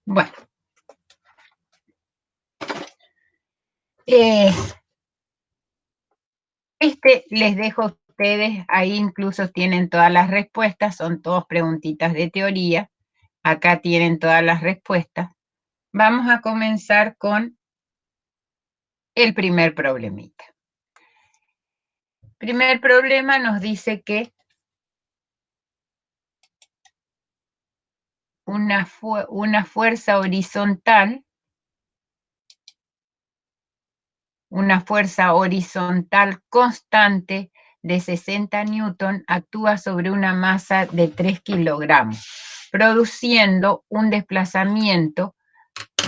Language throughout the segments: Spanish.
Bueno, les dejo a ustedes, ahí incluso tienen todas las respuestas, son todas preguntitas de teoría, acá tienen todas las respuestas. Vamos a comenzar con el primer problemita. Primer problema nos dice que una fuerza horizontal constante de 60 newton actúa sobre una masa de 3 kilogramos, produciendo un desplazamiento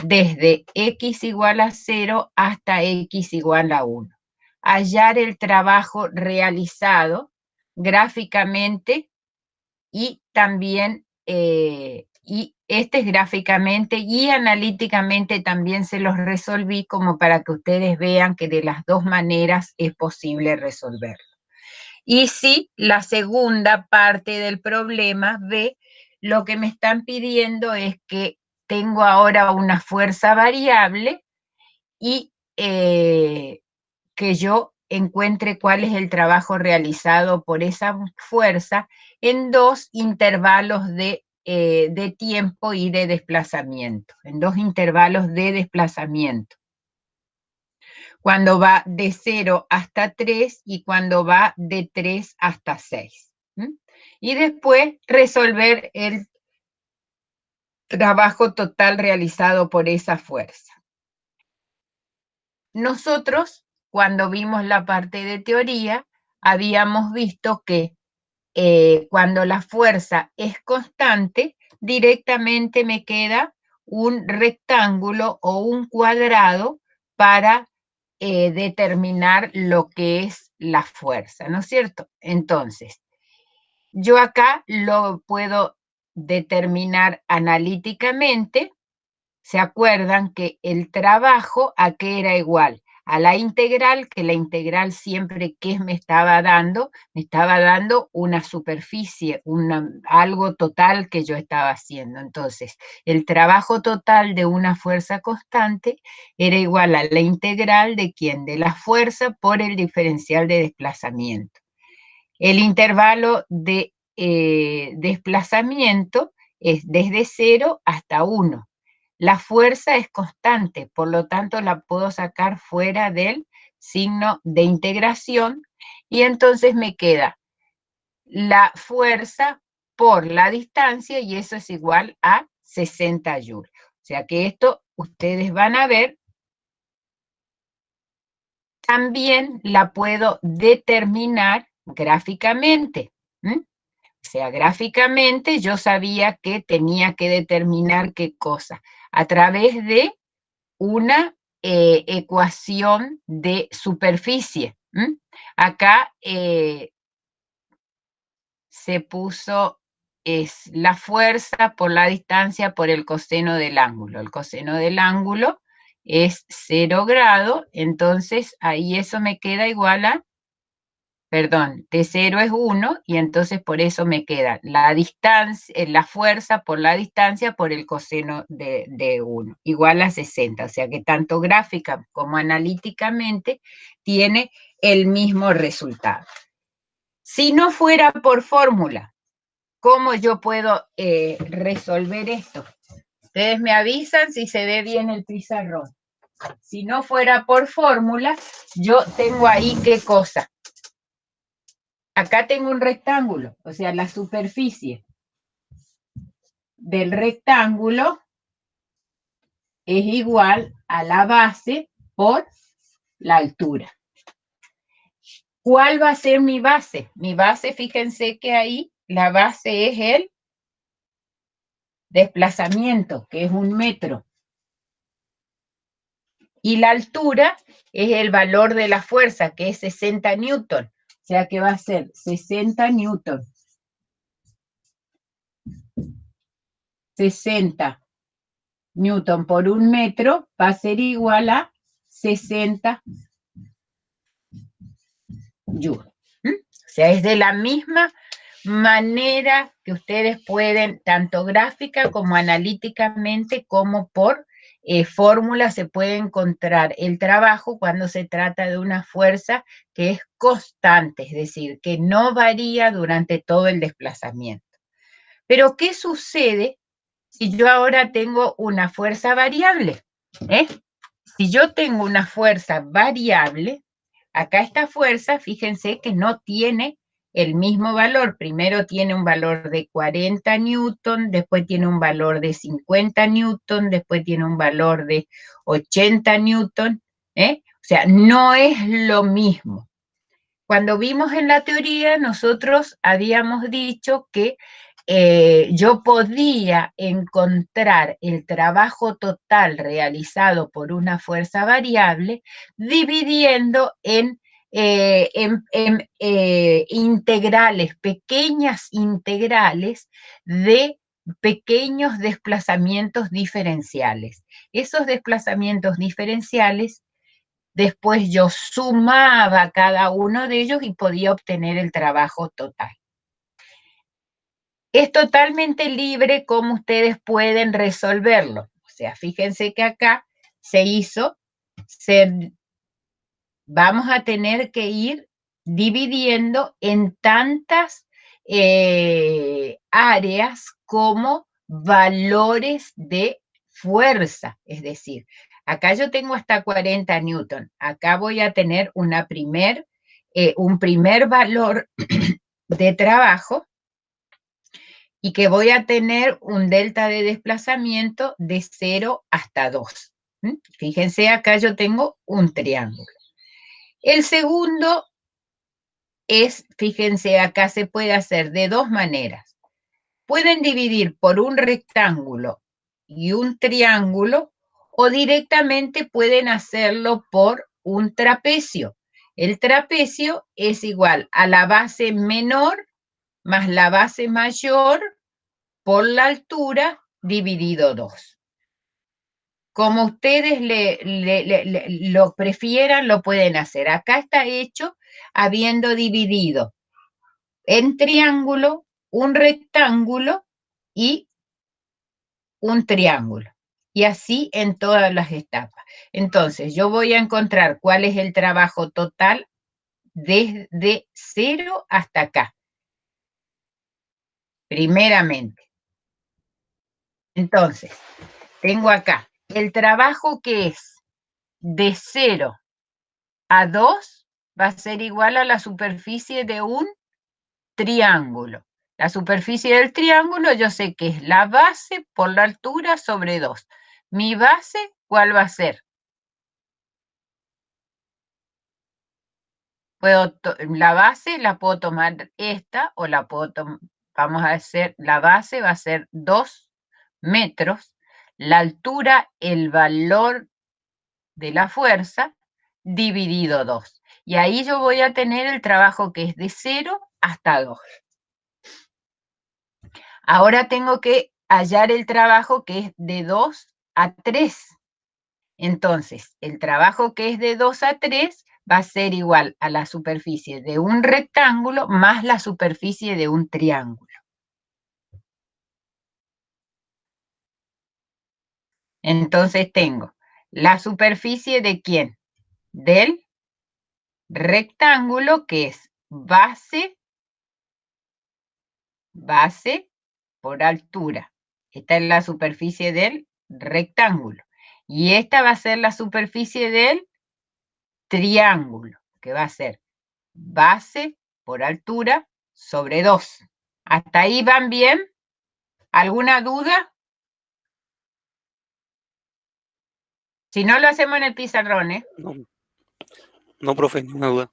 desde x igual a 0 hasta x igual a 1. Hallar el trabajo realizado gráficamente y también, y este es gráficamente y analíticamente también se los resolví como para que ustedes vean que de las dos maneras es posible resolverlo. Y sí, la segunda parte del problema, B, lo que me están pidiendo es que tengo ahora una fuerza variable y que yo encuentre cuál es el trabajo realizado por esa fuerza en dos intervalos de tiempo y de desplazamiento, en dos intervalos de desplazamiento. Cuando va de 0 hasta 3 y cuando va de 3 hasta 6. Y después resolver el trabajo total realizado por esa fuerza. Nosotros, cuando vimos la parte de teoría, habíamos visto que cuando la fuerza es constante, directamente me queda un rectángulo o un cuadrado para determinar lo que es la fuerza, ¿no es cierto? Entonces, yo acá lo puedo determinar analíticamente. ¿Se acuerdan que el trabajo a qué era igual? A la integral, que la integral siempre que me estaba dando una superficie, algo total que yo estaba haciendo. Entonces, el trabajo total de una fuerza constante era igual a la integral de ¿quién? De la fuerza por el diferencial de desplazamiento. El intervalo de desplazamiento es desde 0 hasta 1. La fuerza es constante, por lo tanto la puedo sacar fuera del signo de integración y entonces me queda la fuerza por la distancia y eso es igual a 60 joules. O sea que esto ustedes van a ver, también la puedo determinar gráficamente. O sea, gráficamente yo sabía que tenía que determinar qué cosa, a través de una ecuación de superficie. Acá se puso es la fuerza por la distancia por el coseno del ángulo. El coseno del ángulo es 0 grados, entonces ahí eso me queda igual a, perdón, de 0 es 1 y entonces por eso me queda la distancia, la fuerza por la distancia por el coseno de 1, igual a 60. O sea que tanto gráfica como analíticamente tiene el mismo resultado. Si no fuera por fórmula, ¿cómo yo puedo resolver esto? Ustedes me avisan si se ve bien el pizarrón. Si no fuera por fórmula, yo tengo ahí qué cosa. Acá tengo un rectángulo, o sea, la superficie del rectángulo es igual a la base por la altura. ¿Cuál va a ser mi base? Mi base, fíjense que ahí la base es el desplazamiento, que es 1 metro. Y la altura es el valor de la fuerza, que es 60 newton. O sea que va a ser 60 newton. 60 newton por 1 metro va a ser igual a 60 joules. O sea, es de la misma manera que ustedes pueden, tanto gráfica como analíticamente, como por fórmula, se puede encontrar el trabajo cuando se trata de una fuerza que es constante, es decir, que no varía durante todo el desplazamiento. Pero, ¿qué sucede si yo ahora tengo una fuerza variable? ¿Eh? Si yo tengo una fuerza variable, acá esta fuerza, fíjense que no tiene el mismo valor. Primero tiene un valor de 40 newton, después tiene un valor de 50 newton, después tiene un valor de 80 newton. O sea, no es lo mismo. Cuando vimos en la teoría, nosotros habíamos dicho que yo podía encontrar el trabajo total realizado por una fuerza variable dividiendo en integrales, pequeñas integrales de pequeños desplazamientos diferenciales. Esos desplazamientos diferenciales, después yo sumaba cada uno de ellos y podía obtener el trabajo total. Es totalmente libre cómo ustedes pueden resolverlo. O sea, fíjense que acá se hizo, vamos a tener que ir dividiendo en tantas áreas como valores de fuerza. Es decir, acá yo tengo hasta 40 newton. Acá voy a tener un primer valor de trabajo, y que voy a tener un delta de desplazamiento de 0 hasta 2. Fíjense, acá yo tengo un triángulo. El segundo es, fíjense, acá se puede hacer de dos maneras. Pueden dividir por un rectángulo y un triángulo, o directamente pueden hacerlo por un trapecio. El trapecio es igual a la base menor más la base mayor por la altura dividido 2. Como ustedes lo prefieran, lo pueden hacer. Acá está hecho habiendo dividido en triángulo, un rectángulo y un triángulo. Y así en todas las etapas. Entonces, yo voy a encontrar cuál es el trabajo total desde 0 hasta acá. Primeramente. Entonces, tengo acá el trabajo que es de 0 a 2 va a ser igual a la superficie de un triángulo. La superficie del triángulo yo sé que es la base por la altura sobre 2. ¿Mi base cuál va a ser? La base la puedo tomar esta o la puedo tomar, vamos a hacer, la base va a ser 2 metros. La altura, el valor de la fuerza, dividido 2. Y ahí yo voy a tener el trabajo que es de 0 hasta 2. Ahora tengo que hallar el trabajo que es de 2 a 3. Entonces, el trabajo que es de 2 a 3 va a ser igual a la superficie de un rectángulo más la superficie de un triángulo. Entonces tengo la superficie de ¿quién? Del rectángulo, que es base por altura. Esta es la superficie del rectángulo. Y esta va a ser la superficie del triángulo, que va a ser base por altura sobre 2. ¿Hasta ahí van bien? ¿Alguna duda? Si no, lo hacemos en el pizarrón, ¿eh? No, profe, ninguna duda.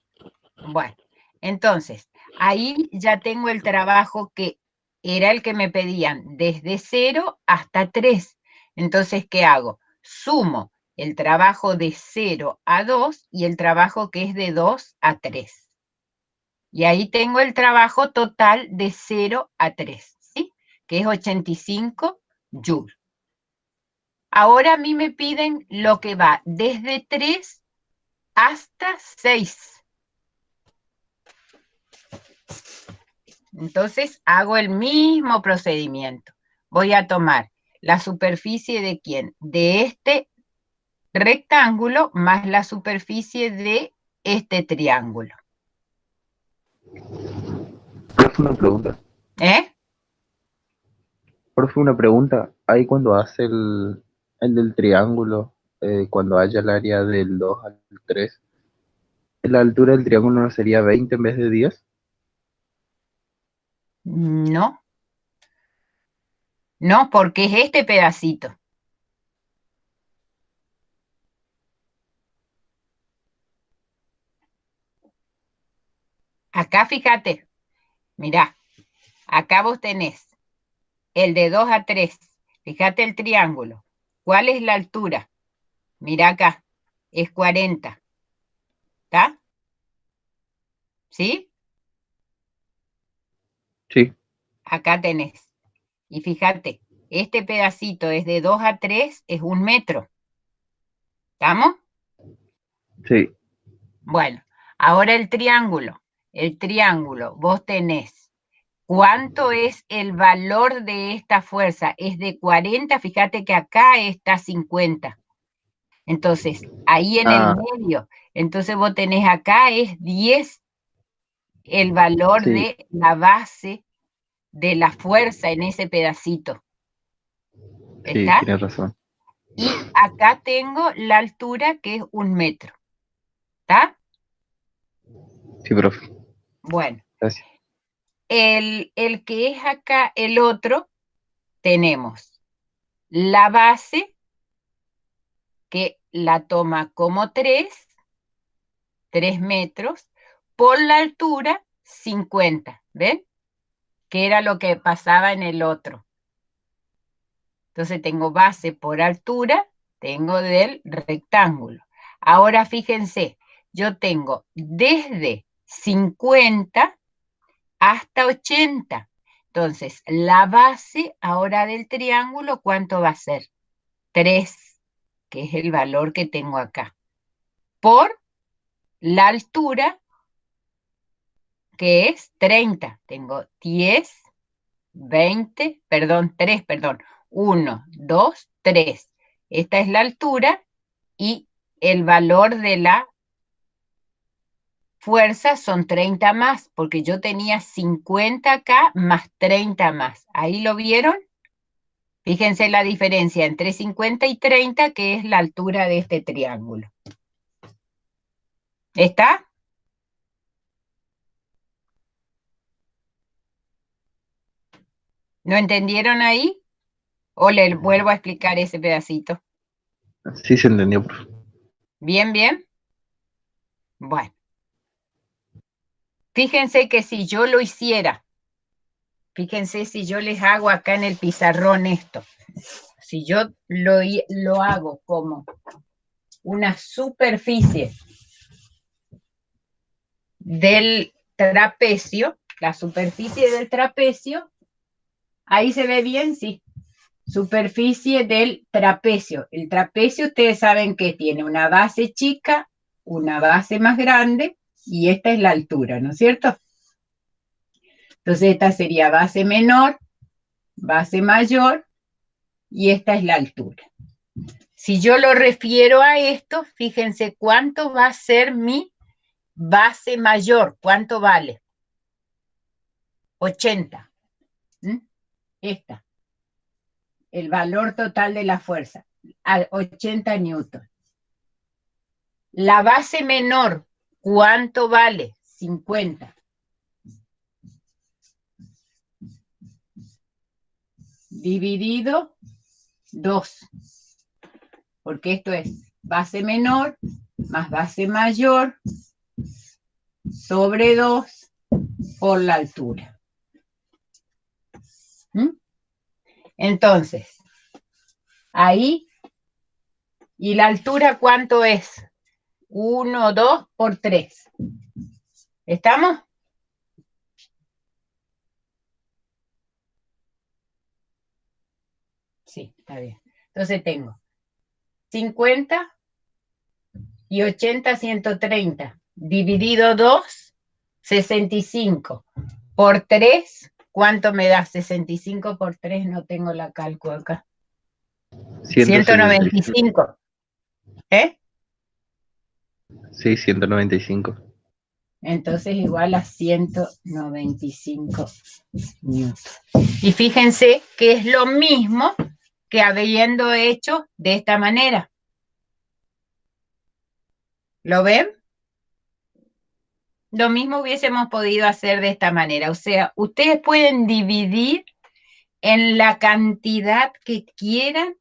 Bueno, entonces, ahí ya tengo el trabajo que era el que me pedían, desde 0 hasta 3. Entonces, ¿qué hago? Sumo el trabajo de 0 a 2 y el trabajo que es de 2 a 3. Y ahí tengo el trabajo total de 0 a 3, ¿sí? Que es 85 joules. Ahora a mí me piden lo que va desde 3 hasta 6. Entonces hago el mismo procedimiento. Voy a tomar la superficie de ¿quién? De este rectángulo más la superficie de este triángulo. Profe, una pregunta. ¿Eh? Profe, una pregunta. Ahí cuando hace el del triángulo, cuando haya el área del 2 al 3, ¿la altura del triángulo no sería 20 en vez de 10? No, no, porque es este pedacito. Acá fíjate, mirá, acá vos tenés el de 2 a 3. Fíjate el triángulo. ¿Cuál es la altura? Mirá acá, es 40. ¿Está? ¿Sí? Sí, Acá tenés. Y fíjate, este pedacito es de 2 a 3, es 1 metro. ¿Estamos? sí, Bueno, ahora el triángulo. El triángulo, vos tenés. ¿Cuánto es el valor de esta fuerza? Es de 40, fíjate que acá está 50. Entonces, ahí en el ah, medio, entonces vos tenés acá es 10 el valor sí, de la base de la fuerza en ese pedacito. sí, ¿Está? tienes razón. Y acá tengo la altura que es 1 metro. ¿Está? Sí, profe, Bueno, gracias. el que es acá, el otro, tenemos la base que la toma como 3 metros, por la altura 50, ¿ven? Que era lo que pasaba en el otro. Entonces tengo base por altura, tengo del rectángulo. Ahora fíjense, yo tengo desde 50 hasta 80. Entonces, la base ahora del triángulo, ¿cuánto va a ser? 3, que es el valor que tengo acá, por la altura, que es 30. Tengo 10, 20, perdón, 3, perdón, 1, 2, 3. Esta es la altura y el valor de la fuerza son 30 más, porque yo tenía 50 acá más 30 más. ¿Ahí lo vieron? Fíjense la diferencia entre 50 y 30, que es la altura de este triángulo. ¿Está? ¿No entendieron ahí? ¿O le vuelvo a explicar ese pedacito? Sí se entendió, profe. ¿Bien, bien? Bueno, fíjense que si yo lo hiciera, fíjense si yo les hago acá en el pizarrón esto, si yo lo hago como una superficie del trapecio, la superficie del trapecio, ahí se ve bien, sí, superficie del trapecio. El trapecio ustedes saben que tiene una base chica, una base más grande y esta es la altura, ¿no es cierto? Entonces esta sería base menor, base mayor y esta es la altura. Si yo lo refiero a esto, fíjense cuánto va a ser mi base mayor, cuánto vale. 80. ¿Mm? Esta, el valor total de la fuerza, a 80 newton. La base menor, ¿cuánto vale? 50. Dividido 2. Porque esto es base menor más base mayor sobre 2 por la altura. ¿Mm? Entonces, ahí, ¿y la altura cuánto es? 1, 2 por 3. ¿Estamos? Sí, está bien. Entonces tengo 50 y 80, 130. Dividido 2, 65. por 3, ¿cuánto me da? 65 por 3, no tengo la cálculo acá. 195. ¿Eh? Sí, 195. Entonces igual a 195 newtons. Y fíjense que es lo mismo que habiendo hecho de esta manera. ¿Lo ven? Lo mismo hubiésemos podido hacer de esta manera. O sea, ustedes pueden dividir en la cantidad que quieran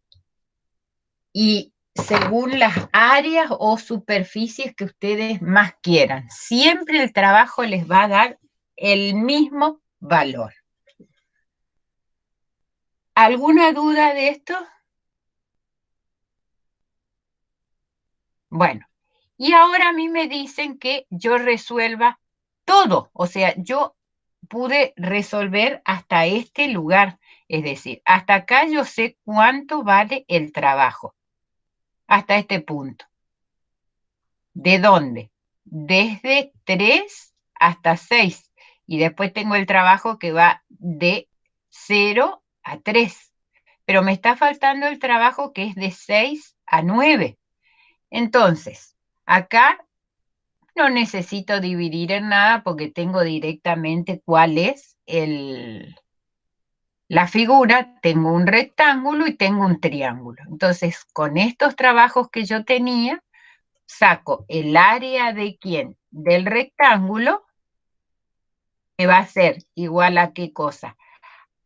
y según las áreas o superficies que ustedes más quieran. Siempre el trabajo les va a dar el mismo valor. ¿Alguna duda de esto? Bueno, y ahora a mí me dicen que yo resuelva todo, o sea, yo pude resolver hasta este lugar, es decir, hasta acá yo sé cuánto vale el trabajo, hasta este punto. ¿De dónde? Desde 3 hasta 6, y después tengo el trabajo que va de 0 a 3, pero me está faltando el trabajo que es de 6 a 9. Entonces, acá no necesito dividir en nada porque tengo directamente cuál es la figura. Tengo un rectángulo y tengo un triángulo. Entonces, con estos trabajos que yo tenía, saco el área de ¿quién? Del rectángulo, que va a ser igual a ¿qué cosa?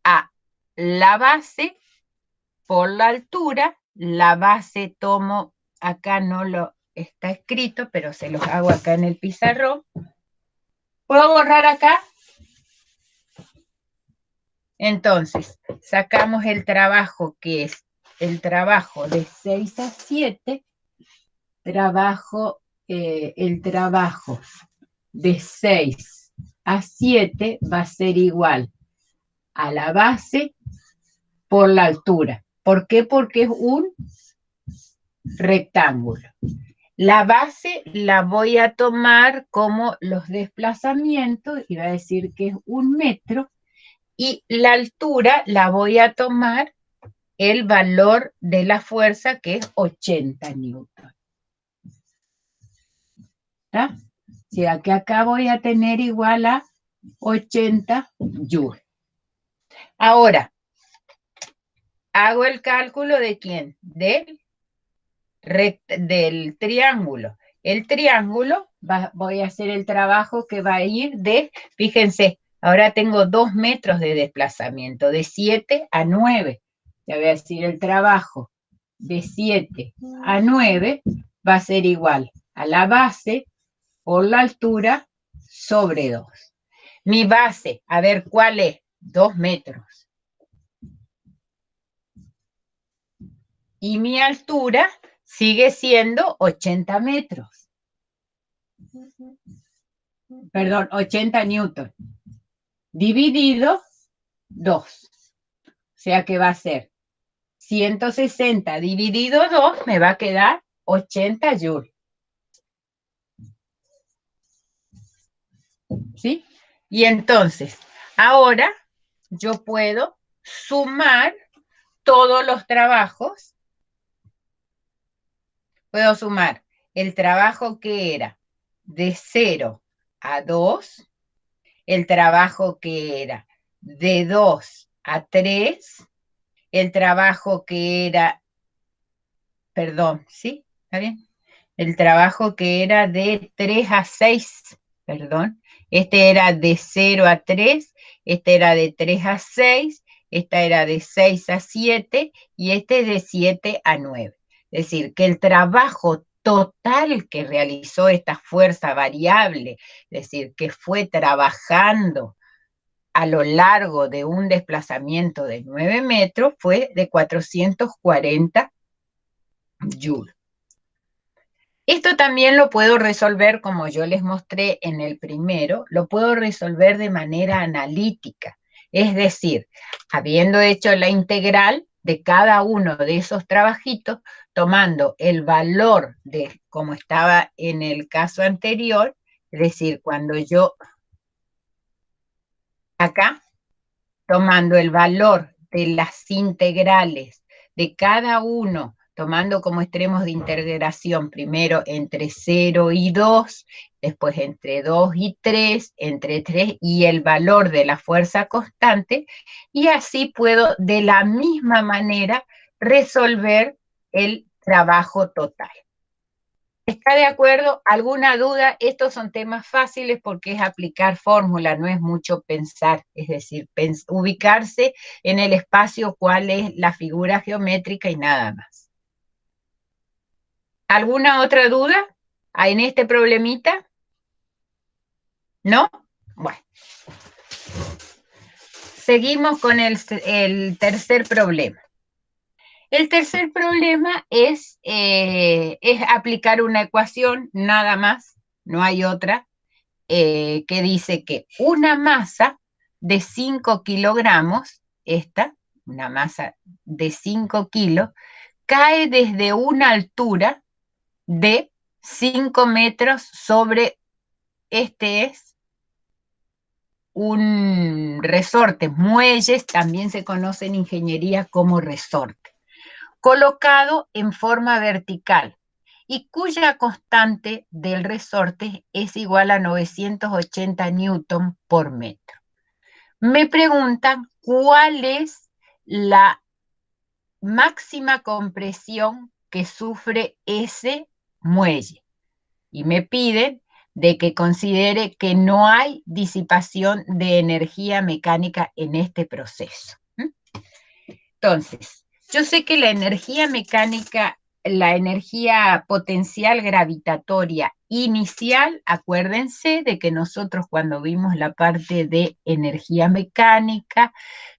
A la base por la altura. La base tomo, acá no lo está escrito, pero se los hago acá en el pizarrón. ¿Puedo borrar acá? Entonces, sacamos el trabajo que es el trabajo de 6 a 7, el trabajo de 6 a 7 va a ser igual a la base por la altura. ¿Por qué? Porque es un rectángulo. La base la voy a tomar como los desplazamientos, y va a decir que es 1 metro, y la altura la voy a tomar el valor de la fuerza, que es 80 newton. ¿Está? O sea que acá voy a tener igual a 80 joules. Ahora, hago el cálculo de ¿quién? Del triángulo. El triángulo, voy a hacer el trabajo que va a ir de, fíjense, ahora tengo 2 metros de desplazamiento, de 7 a 9. Ya voy a decir el trabajo de 7 a 9 va a ser igual a la base por la altura sobre 2. Mi base, a ver, ¿cuál es? 2 metros. Y mi altura sigue siendo 80 metros. Perdón, 80 newton. Dividido 2. O sea que va a ser 160 dividido 2, me va a quedar 80 joules. ¿Sí? Y entonces, ahora yo puedo sumar todos los trabajos. Puedo sumar el trabajo que era de 0 a 2, el trabajo que era de 2 a 3, el trabajo que era, perdón, ¿sí? ¿Está bien? El trabajo que era de 3 a 6, perdón. Este era de 0 a 3, este era de 3 a 6, esta era de 6 a 7 y este es de 7 a 9. Es decir, que el trabajo total que realizó esta fuerza variable, es decir, que fue trabajando a lo largo de un desplazamiento de 9 metros, fue de 440 joules. Esto también lo puedo resolver, como yo les mostré en el primero, lo puedo resolver de manera analítica. Es decir, habiendo hecho la integral de cada uno de esos trabajitos, tomando el valor de como estaba en el caso anterior, es decir, cuando yo acá, tomando el valor de las integrales de cada uno, tomando como extremos de integración primero entre 0 y 2, después entre 2 y 3, entre 3 y el valor de la fuerza constante, y así puedo de la misma manera resolver el trabajo total. ¿Está de acuerdo? ¿Alguna duda? Estos son temas fáciles porque es aplicar fórmula, no es mucho pensar, es decir, ubicarse en el espacio cuál es la figura geométrica y nada más. ¿Alguna otra duda en este problemita? ¿No? Bueno. Seguimos con el tercer problema. El tercer problema es aplicar una ecuación, nada más, no hay otra, que dice que una masa de 5 kilogramos, una masa de 5 kilos, cae desde una altura de 5 metros sobre, es un resorte, muelles, también se conoce en ingeniería como resorte, colocado en forma vertical y cuya constante del resorte es igual a 980 newton por metro. Me preguntan cuál es la máxima compresión que sufre ese muelle y me piden de que considere que no hay disipación de energía mecánica en este proceso. Entonces, yo sé que la energía mecánica, la energía potencial gravitatoria inicial, acuérdense de que nosotros cuando vimos la parte de energía mecánica,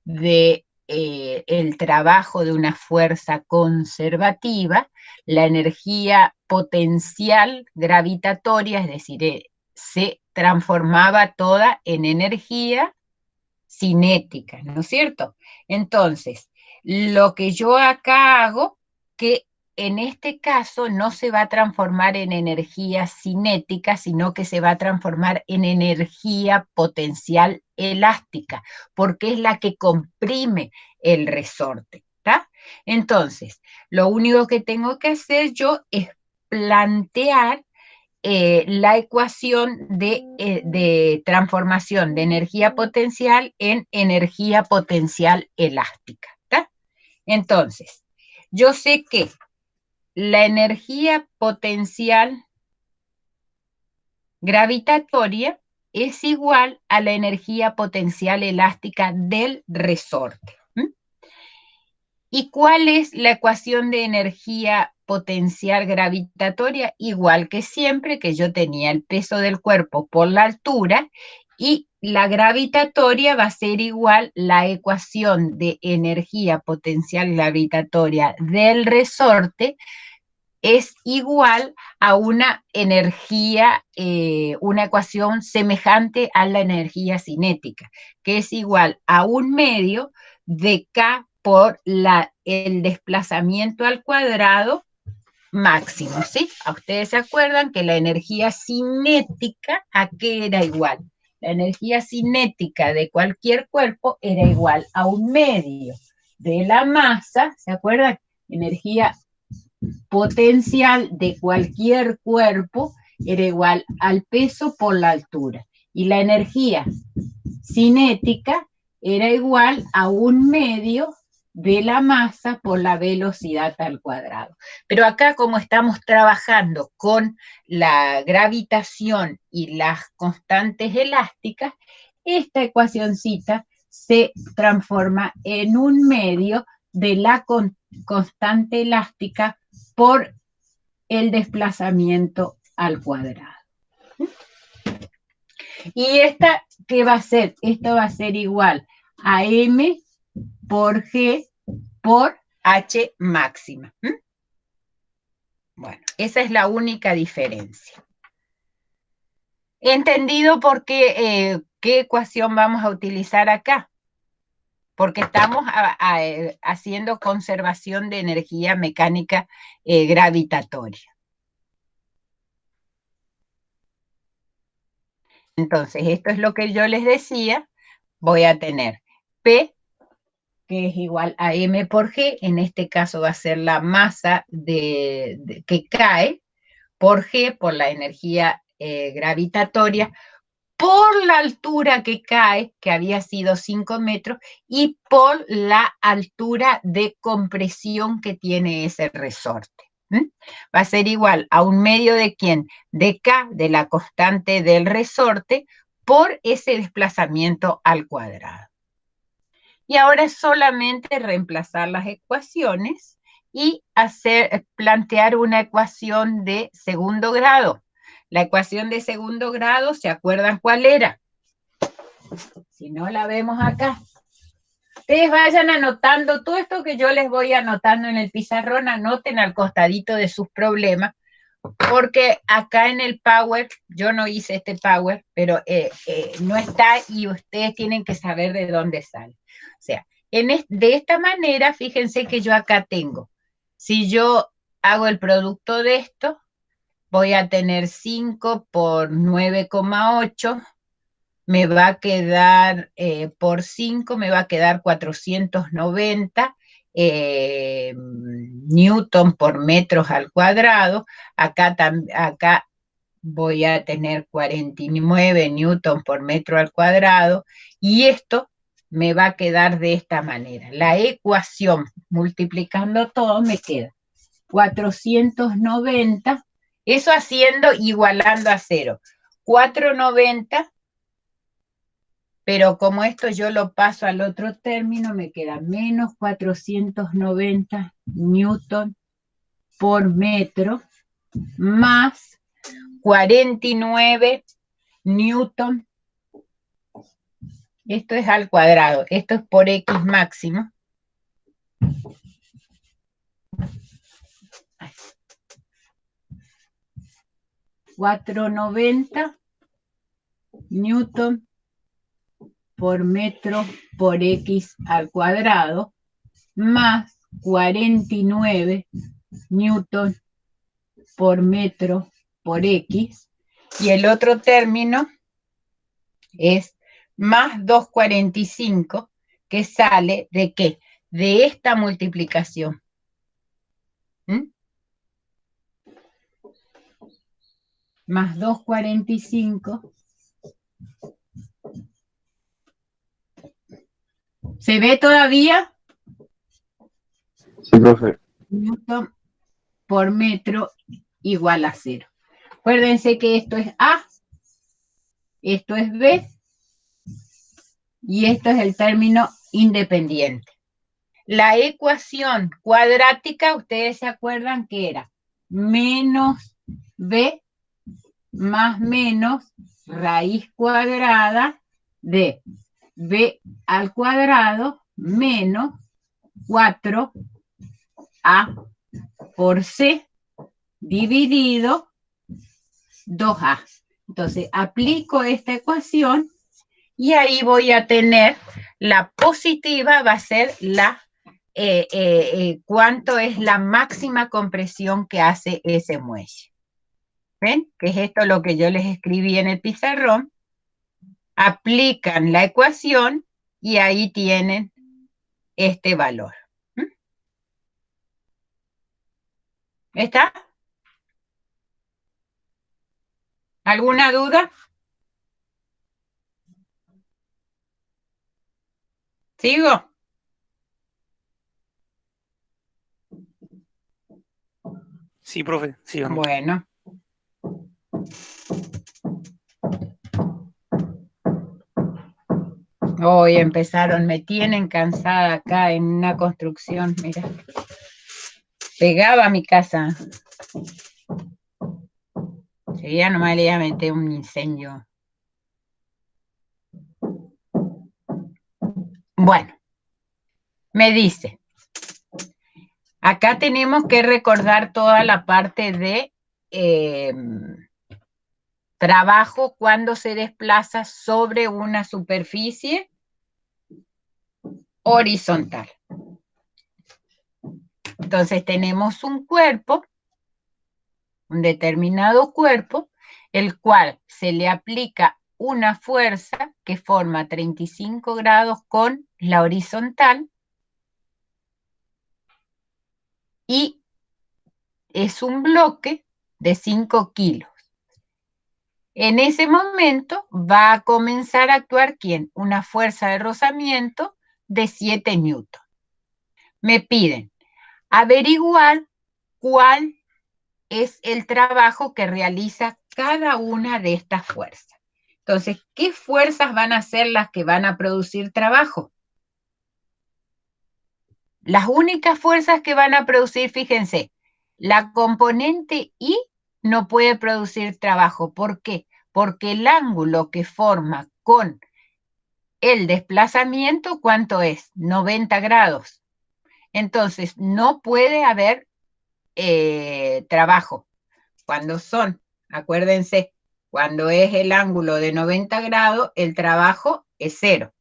de el trabajo de una fuerza conservativa, la energía potencial gravitatoria, es decir, se transformaba toda en energía cinética, ¿no es cierto? Entonces, lo que yo acá hago, que en este caso no se va a transformar en energía cinética, sino que se va a transformar en energía potencial elástica, porque es la que comprime el resorte, ¿está? Entonces, lo único que tengo que hacer yo es plantear la ecuación de transformación de energía potencial en energía potencial elástica, ¿está? Entonces, yo sé que la energía potencial gravitatoria es igual a la energía potencial elástica del resorte. ¿Y cuál es la ecuación de energía potencial gravitatoria? Igual que siempre, que yo tenía el peso del cuerpo por la altura y la gravitatoria va a ser igual la ecuación de energía potencial gravitatoria del resorte es igual a una energía, una ecuación semejante a la energía cinética, que es igual a 1/2 de K por el desplazamiento al cuadrado máximo, ¿sí? A ustedes se acuerdan que la energía cinética, ¿a qué era igual? La energía cinética de cualquier cuerpo era igual a 1/2 de la masa, ¿se acuerdan? Energía potencial de cualquier cuerpo era igual al peso por la altura. Y la energía cinética era igual a 1/2 de la masa por la velocidad al cuadrado. Pero acá, como estamos trabajando con la gravitación y las constantes elásticas, esta ecuacioncita se transforma en 1/2 de la constante elástica por el desplazamiento al cuadrado. Y esta, ¿qué va a ser? Esto va a ser igual a M por G por H máxima. Bueno, esa es la única diferencia. ¿Entendido por qué ecuación vamos a utilizar acá? Porque estamos haciendo conservación de energía mecánica gravitatoria. Entonces, esto es lo que yo les decía, voy a tener P, que es igual a M por G, en este caso va a ser la masa que cae, por G, por la energía gravitatoria, por la altura que cae, que había sido 5 metros, y por la altura de compresión que tiene ese resorte. Va a ser igual a un medio de ¿quién? De K, de la constante del resorte, por ese desplazamiento al cuadrado. Y ahora es solamente reemplazar las ecuaciones y plantear una ecuación de segundo grado. La ecuación de segundo grado, ¿se acuerdan cuál era? Si no la vemos acá. Ustedes vayan anotando todo esto que yo les voy anotando en el pizarrón, anoten al costadito de sus problemas, porque acá en el Power, yo no hice este Power, pero no está y ustedes tienen que saber de dónde sale. O sea, de esta manera, fíjense que yo acá tengo, si yo hago el producto de esto, voy a tener 5 por 9,8, me va a quedar, por 5, me va a quedar 490 newton por metros al cuadrado. Acá voy a tener 49 newton por metro al cuadrado, y esto me va a quedar de esta manera. La ecuación, multiplicando todo, me queda 490, eso igualando a 0. 490, pero como esto yo lo paso al otro término, me queda menos 490 newton por metro, más 49 newton. Esto es al cuadrado, esto es por X máximo. $490 newton por metro por X al cuadrado, más 49 newton por metro por X, y el otro término es más 245, que sale ¿de qué? De esta multiplicación. Más 245. ¿Se ve todavía? Sí, profe. Newton por metro igual a 0. Acuérdense que esto es A, esto es B, y esto es el término independiente. La ecuación cuadrática, ustedes se acuerdan que era menos B más menos raíz cuadrada de B al cuadrado menos 4A por C dividido 2A. Entonces, aplico esta ecuación y ahí voy a tener la positiva, va a ser la cuánto es la máxima compresión que hace ese muelle. ¿Ven? Que es esto lo que yo les escribí en el pizarrón. Aplican la ecuación y ahí tienen este valor. ¿Está? ¿Alguna duda? ¿Sigo? Sí, profe, sigamos. Bueno. Hoy empezaron, me tienen cansada acá en una construcción, mira. Pegaba a mi casa. Ya nomás le iba a meter un incendio. Bueno, me dice, acá tenemos que recordar toda la parte de trabajo cuando se desplaza sobre una superficie horizontal. Entonces tenemos un cuerpo, un determinado cuerpo, el cual se le aplica una fuerza que forma 35 grados con la horizontal y es un bloque de 5 kilos. En ese momento va a comenzar a actuar ¿quién? Una fuerza de rozamiento de 7 newton. Me piden averiguar cuál es el trabajo que realiza cada una de estas fuerzas. Entonces, ¿qué fuerzas van a ser las que van a producir trabajo? Las únicas fuerzas que van a producir, fíjense, la componente I no puede producir trabajo. ¿Por qué? Porque el ángulo que forma con el desplazamiento, ¿cuánto es? 90 grados. Entonces, no puede haber trabajo. Cuando son, acuérdense, cuando es el ángulo de 90 grados, el trabajo es 0.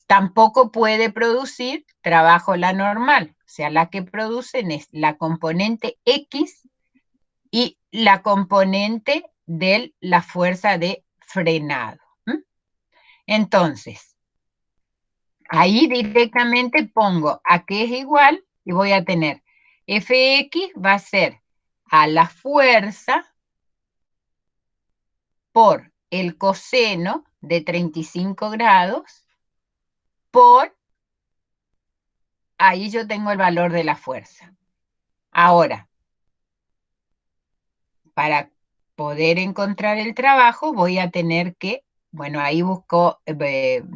Tampoco puede producir trabajo la normal, o sea, la que producen es la componente X y la componente de la fuerza de frenado. Entonces, ahí directamente pongo a qué es igual y voy a tener Fx va a ser a la fuerza por el coseno de 35 grados por, ahí yo tengo el valor de la fuerza. Ahora, para poder encontrar el trabajo voy a tener que, bueno, ahí busco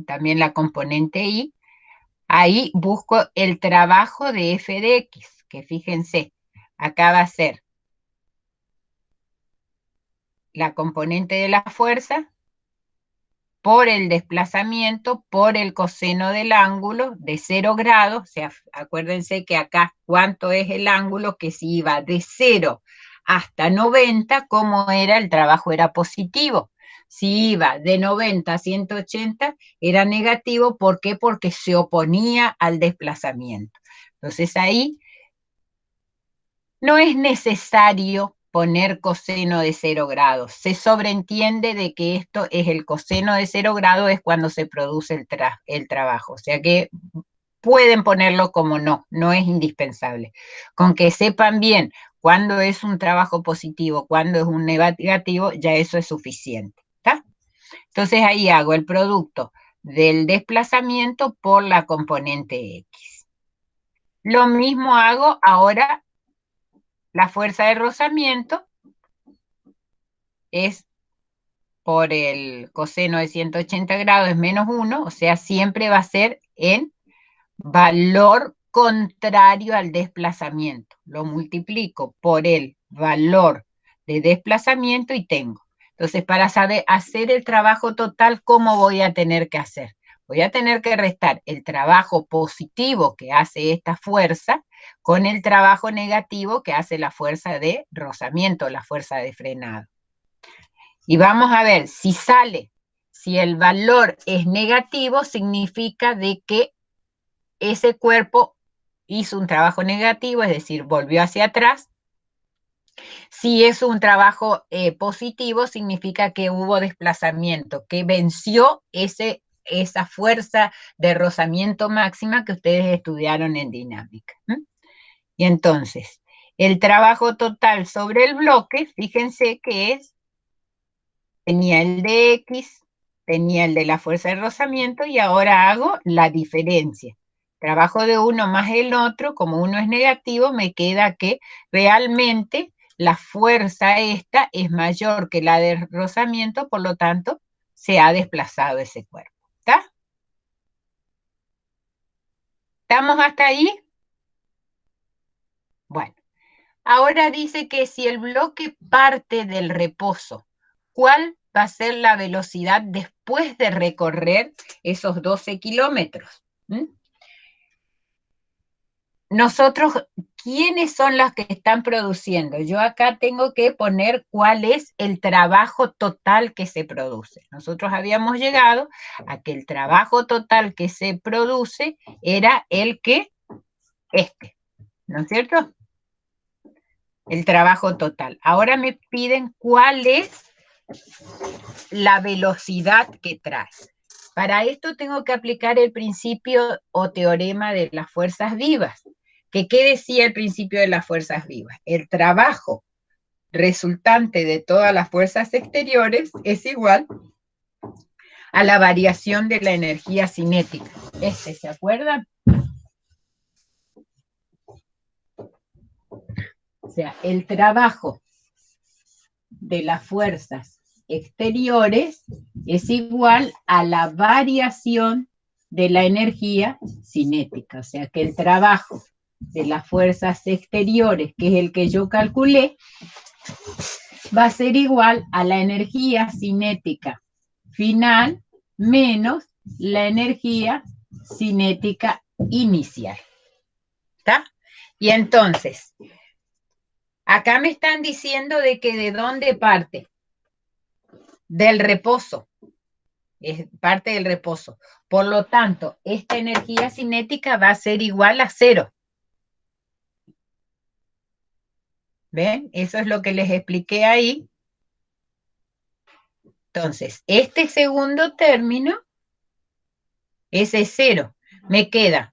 también la componente I, ahí busco el trabajo de f de x, que fíjense, acá va a ser la componente de la fuerza por el desplazamiento, por el coseno del ángulo de 0 grados, o sea, acuérdense que acá, ¿cuánto es el ángulo? Que si iba de 0 hasta 90, ¿cómo era? El trabajo era positivo. Si iba de 90 a 180, era negativo. ¿Por qué? Porque se oponía al desplazamiento. Entonces ahí no es necesario poner coseno de 0 grados. Se sobreentiende de que esto es el coseno de 0 grados es cuando se produce el trabajo. O sea que pueden ponerlo como no es indispensable. Con que sepan bien cuándo es un trabajo positivo, cuándo es un negativo, ya eso es suficiente. ¿Está? Entonces ahí hago el producto del desplazamiento por la componente X. Lo mismo hago ahora. La fuerza de rozamiento es por el coseno de 180 grados es menos 1, o sea, siempre va a ser en valor contrario al desplazamiento. Lo multiplico por el valor de desplazamiento y tengo. Entonces, para saber hacer el trabajo total, ¿cómo voy a tener que hacer? Voy a tener que restar el trabajo positivo que hace esta fuerza con el trabajo negativo que hace la fuerza de rozamiento, la fuerza de frenado. Y vamos a ver si sale, si el valor es negativo, significa de que ese cuerpo hizo un trabajo negativo, es decir, volvió hacia atrás. Si es un trabajo positivo, significa que hubo desplazamiento, que venció esa fuerza de rozamiento máxima que ustedes estudiaron en dinámica. Y entonces, el trabajo total sobre el bloque, fíjense que tenía el de X, tenía el de la fuerza de rozamiento y ahora hago la diferencia. Trabajo de uno más el otro, como uno es negativo, me queda que realmente la fuerza esta es mayor que la de rozamiento, por lo tanto, se ha desplazado ese cuerpo. ¿Está? ¿Estamos hasta ahí? Bueno, ahora dice que si el bloque parte del reposo, ¿cuál va a ser la velocidad después de recorrer esos 12 kilómetros? Nosotros, ¿quiénes son las que están produciendo? Yo acá tengo que poner cuál es el trabajo total que se produce. Nosotros habíamos llegado a que el trabajo total que se produce era el que, ¿no es cierto? El trabajo total. Ahora me piden cuál es la velocidad que trae. Para esto tengo que aplicar el principio o teorema de las fuerzas vivas. ¿Qué decía el principio de las fuerzas vivas? El trabajo resultante de todas las fuerzas exteriores es igual a la variación de la energía cinética. ¿Se acuerdan? O sea, el trabajo de las fuerzas exteriores es igual a la variación de la energía cinética. O sea, que el trabajo de las fuerzas exteriores, que es el que yo calculé, va a ser igual a la energía cinética final menos la energía cinética inicial. ¿Está? Y entonces, acá me están diciendo de dónde parte. Del reposo. Es parte del reposo. Por lo tanto, esta energía cinética va a ser igual a 0. ¿Ven? Eso es lo que les expliqué ahí. Entonces, este segundo término, ese es 0. Me queda,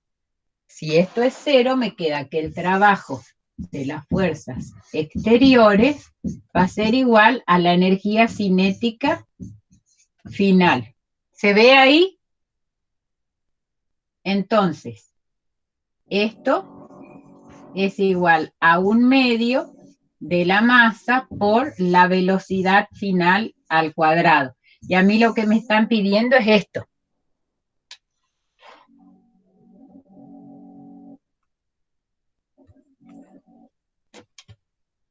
si esto es 0, me queda que el trabajo de las fuerzas exteriores va a ser igual a la energía cinética final. ¿Se ve ahí? Entonces, esto es igual a 1/2 de la masa por la velocidad final al cuadrado. Y a mí lo que me están pidiendo es esto.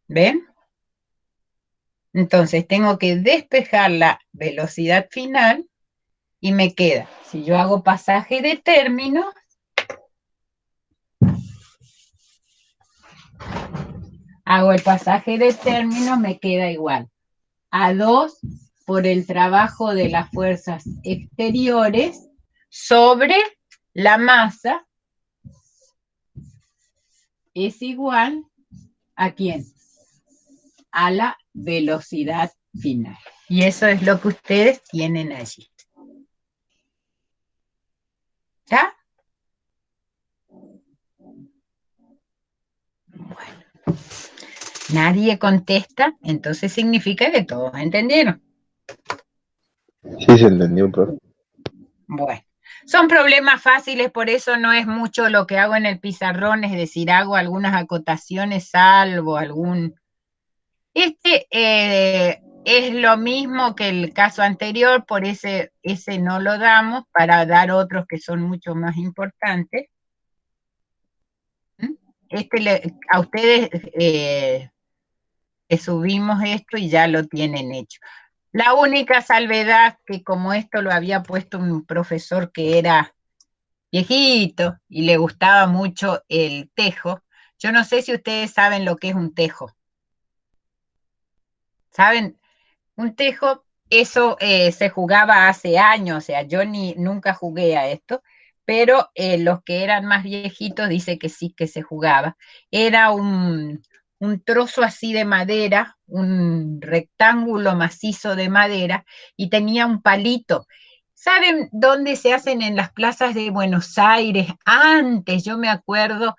¿Ven? Entonces tengo que despejar la velocidad final y me queda, si yo hago pasaje de términos, hago el pasaje de términos, me queda igual a 2 por el trabajo de las fuerzas exteriores sobre la masa es igual ¿a quién? A la velocidad final. Y eso es lo que ustedes tienen allí. ¿Está? Bueno. Nadie contesta, entonces significa que todos entendieron. Sí, se entendió, profe. Bueno, son problemas fáciles, por eso no es mucho lo que hago en el pizarrón, es decir, hago algunas acotaciones, salvo algún... es lo mismo que el caso anterior, por ese no lo damos, para dar otros que son mucho más importantes. A ustedes les subimos esto y ya lo tienen hecho. La única salvedad que como esto lo había puesto un profesor que era viejito y le gustaba mucho el tejo, yo no sé si ustedes saben lo que es un tejo. ¿Saben? Un tejo, eso se jugaba hace años, o sea, yo nunca jugué a esto, pero los que eran más viejitos dicen que sí que se jugaba. Era un trozo así de madera, un rectángulo macizo de madera, y tenía un palito. ¿Saben dónde se hacen en las plazas de Buenos Aires? Antes, yo me acuerdo,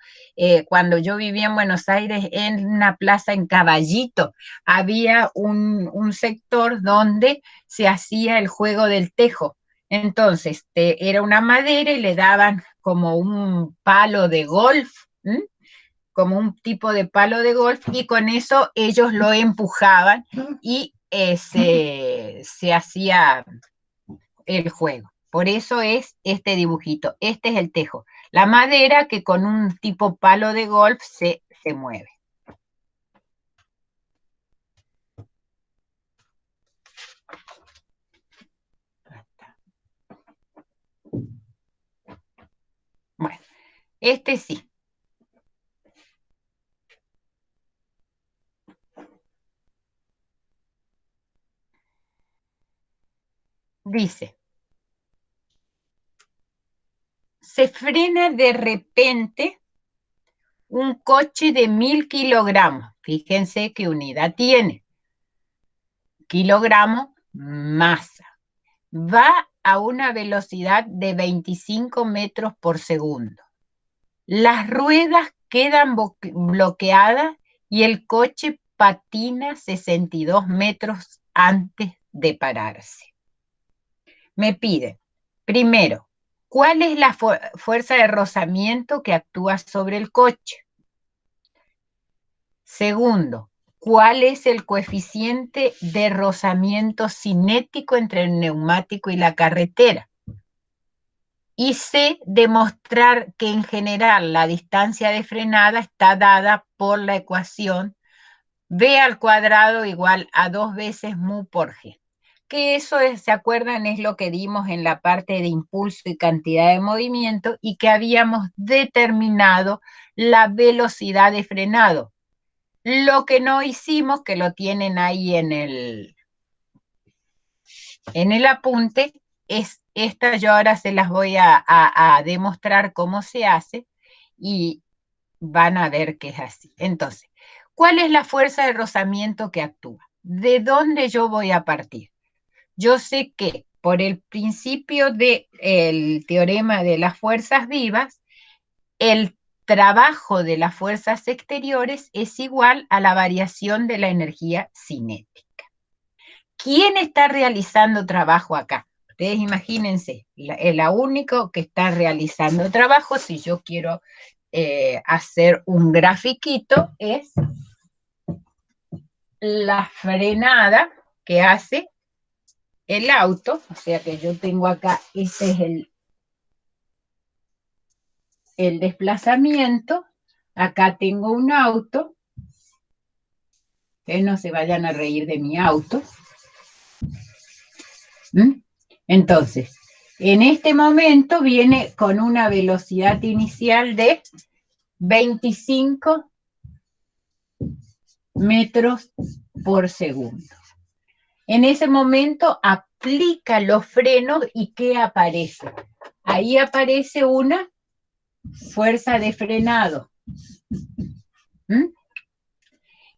cuando yo vivía en Buenos Aires, en una plaza en Caballito, había un sector donde se hacía el juego del tejo. Entonces, era una madera y le daban como un palo de golf, ¿m? Como un tipo de palo de golf, y con eso ellos lo empujaban y se hacía el juego. Por eso es este dibujito. Este es el tejo. La madera que con un tipo palo de golf se mueve. Bueno, este sí. Dice, se frena de repente un coche de 1000 kilogramos. Fíjense qué unidad tiene. kilogramo masa. Va a una velocidad de 25 metros por segundo. Las ruedas quedan bloqueadas y el coche patina 62 metros antes de pararse. Me piden, primero, ¿cuál es la fuerza de rozamiento que actúa sobre el coche? Segundo, ¿cuál es el coeficiente de rozamiento cinético entre el neumático y la carretera? Y C, demostrar que en general la distancia de frenada está dada por la ecuación B al cuadrado igual a 2 veces mu por G. Que eso, ¿se acuerdan? Es lo que dimos en la parte de impulso y cantidad de movimiento y que habíamos determinado la velocidad de frenado. Lo que no hicimos, que lo tienen ahí en el apunte, es esta. Yo ahora se las voy a demostrar cómo se hace y van a ver que es así. Entonces, ¿cuál es la fuerza de rozamiento que actúa? ¿De dónde yo voy a partir? Yo sé que por el principio del teorema de las fuerzas vivas, el trabajo de las fuerzas exteriores es igual a la variación de la energía cinética. ¿Quién está realizando trabajo acá? Ustedes imagínense, la único que está realizando trabajo, si yo quiero hacer un grafiquito, es la frenada que hace el auto. O sea que yo tengo acá, este es el desplazamiento. Acá tengo un auto. Ustedes no se vayan a reír de mi auto. Entonces, en este momento viene con una velocidad inicial de 25 metros por segundo. En ese momento aplica los frenos y ¿qué aparece? Ahí aparece una fuerza de frenado.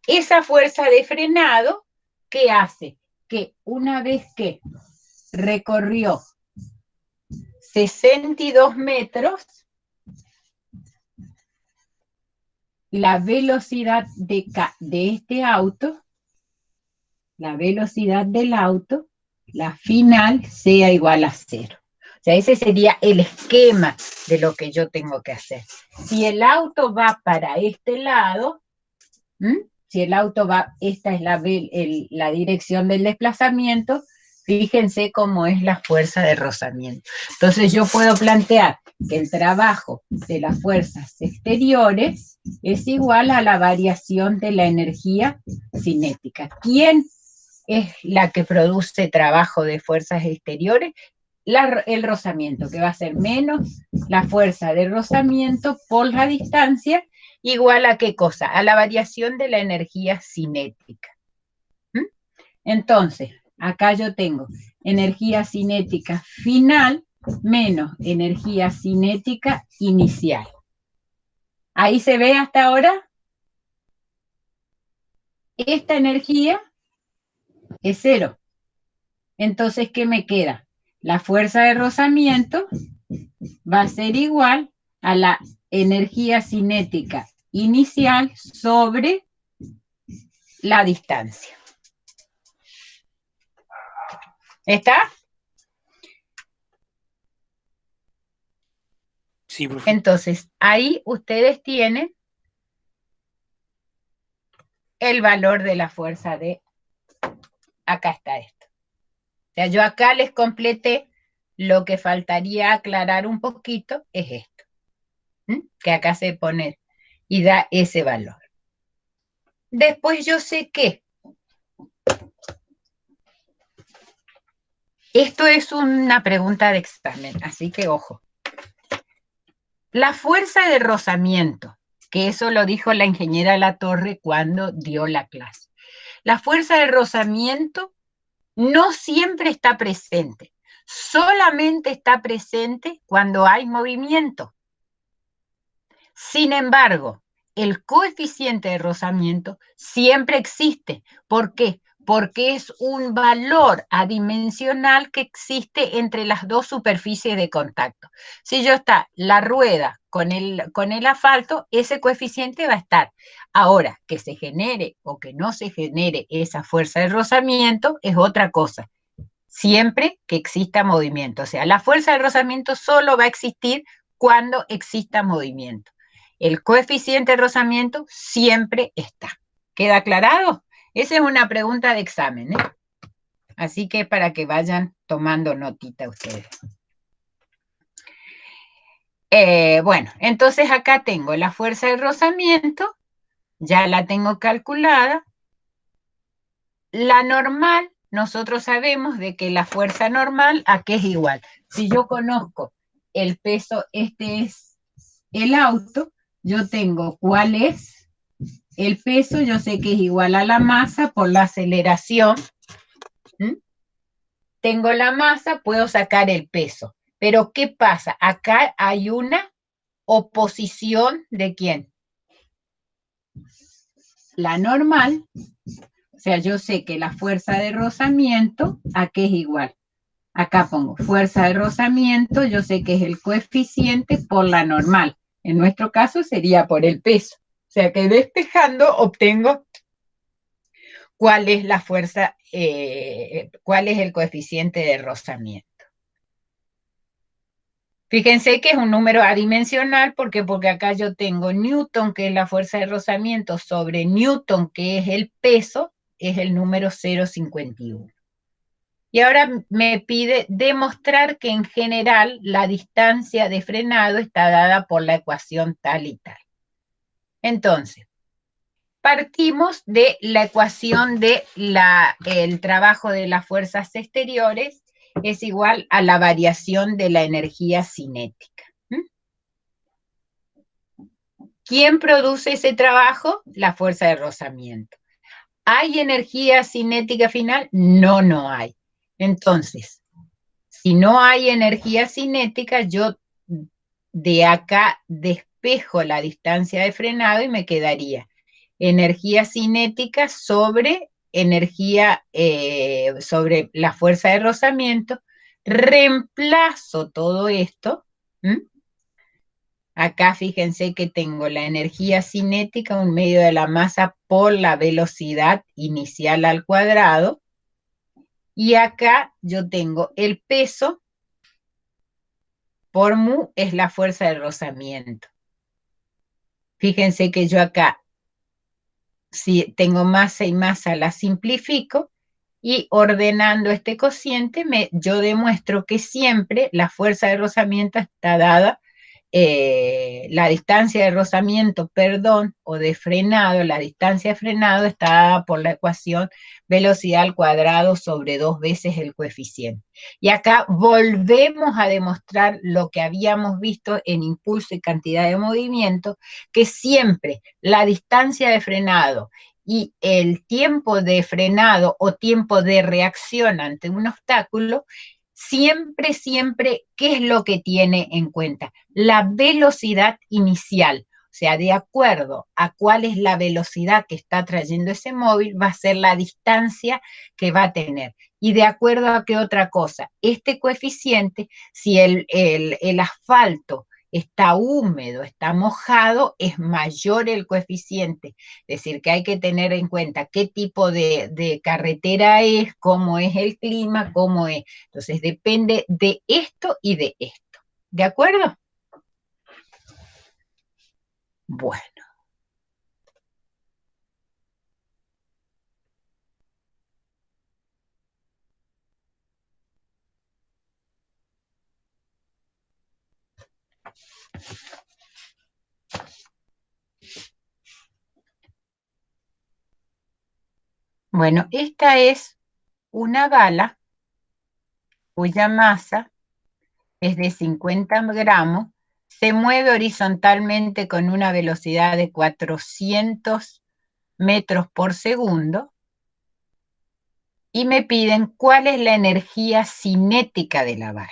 Esa fuerza de frenado, ¿qué hace? Que una vez que recorrió 62 metros, la velocidad de este auto, la velocidad del auto, la final, sea igual a 0. O sea, ese sería el esquema de lo que yo tengo que hacer. Si el auto va para este lado, si el auto va, esta es la dirección del desplazamiento, fíjense cómo es la fuerza de rozamiento. Entonces yo puedo plantear que el trabajo de las fuerzas exteriores es igual a la variación de la energía cinética. ¿Quién es la que produce trabajo de fuerzas exteriores? El rozamiento, que va a ser menos la fuerza de rozamiento por la distancia, igual a ¿qué cosa? A la variación de la energía cinética. Entonces, acá yo tengo energía cinética final menos energía cinética inicial. ¿Ahí se ve hasta ahora? Esta energía es 0. Entonces, ¿qué me queda? La fuerza de rozamiento va a ser igual a la energía cinética inicial sobre la distancia. ¿Está? Sí, profe. Entonces, ahí ustedes tienen el valor de la fuerza de... Acá está esto. O sea, yo acá les completé. Lo que faltaría aclarar un poquito es esto. Que acá se pone y da ese valor. Después yo sé que esto es una pregunta de examen, así que ojo. La fuerza de rozamiento, que eso lo dijo la ingeniera Latorre cuando dio la clase. La fuerza de rozamiento no siempre está presente, solamente está presente cuando hay movimiento. Sin embargo, el coeficiente de rozamiento siempre existe. ¿Por qué? porque es un valor adimensional que existe entre las dos superficies de contacto. Si yo está la rueda con el asfalto, ese coeficiente va a estar. Ahora, que se genere o que no se genere esa fuerza de rozamiento es otra cosa, siempre que exista movimiento. O sea, la fuerza de rozamiento solo va a existir cuando exista movimiento. El coeficiente de rozamiento siempre está. ¿Queda aclarado? Esa es una pregunta de examen, ¿eh? Así que para que vayan tomando notita ustedes. Bueno, entonces acá tengo la fuerza de rozamiento, ya la tengo calculada. La normal, nosotros sabemos de que la fuerza normal, ¿a qué es igual? Si yo conozco el peso, este es el auto, yo tengo cuál es el peso, yo sé que es igual a la masa por la aceleración. Tengo la masa, puedo sacar el peso. Pero ¿qué pasa? Acá hay una oposición ¿de quién? La normal. O sea, yo sé que la fuerza de rozamiento, ¿a qué es igual? Acá pongo fuerza de rozamiento, yo sé que es el coeficiente por la normal. En nuestro caso sería por el peso. O sea que despejando obtengo cuál es la fuerza, cuál es el coeficiente de rozamiento. Fíjense que es un número adimensional, ¿por qué? Porque acá yo tengo Newton, que es la fuerza de rozamiento, sobre Newton, que es el peso, es el número 0,51. Y ahora me pide demostrar que en general la distancia de frenado está dada por la ecuación tal y tal. Entonces, partimos de la ecuación de el trabajo de las fuerzas exteriores es igual a la variación de la energía cinética. ¿Quién produce ese trabajo? La fuerza de rozamiento. ¿Hay energía cinética final? No, no hay. Entonces, si no hay energía cinética, yo de acá despejo la distancia de frenado y me quedaría energía cinética sobre energía, sobre la fuerza de rozamiento. Reemplazo todo esto. Acá fíjense que tengo la energía cinética, un medio de la masa por la velocidad inicial al cuadrado. Y acá yo tengo el peso por mu es la fuerza de rozamiento. Fíjense que yo acá, si tengo masa y masa, la simplifico y ordenando este cociente, yo demuestro que siempre la fuerza de rozamiento está dada, la distancia de rozamiento, perdón, o de frenado, la distancia de frenado está dada por la ecuación velocidad al cuadrado sobre 2 veces el coeficiente. Y acá volvemos a demostrar lo que habíamos visto en impulso y cantidad de movimiento, que siempre la distancia de frenado y el tiempo de frenado o tiempo de reacción ante un obstáculo, siempre, ¿qué es lo que tiene en cuenta? La velocidad inicial. O sea, de acuerdo a cuál es la velocidad que está trayendo ese móvil, va a ser la distancia que va a tener. Y de acuerdo a qué otra cosa, este coeficiente, si el asfalto está húmedo, está mojado, es mayor el coeficiente. Es decir, que hay que tener en cuenta qué tipo de carretera es, cómo es el clima, cómo es. Entonces, depende de esto y de esto. ¿De acuerdo? Bueno. Bueno, esta es una bala cuya masa es de 50 gramos, se mueve horizontalmente con una velocidad de 400 metros por segundo y me piden cuál es la energía cinética de la bala.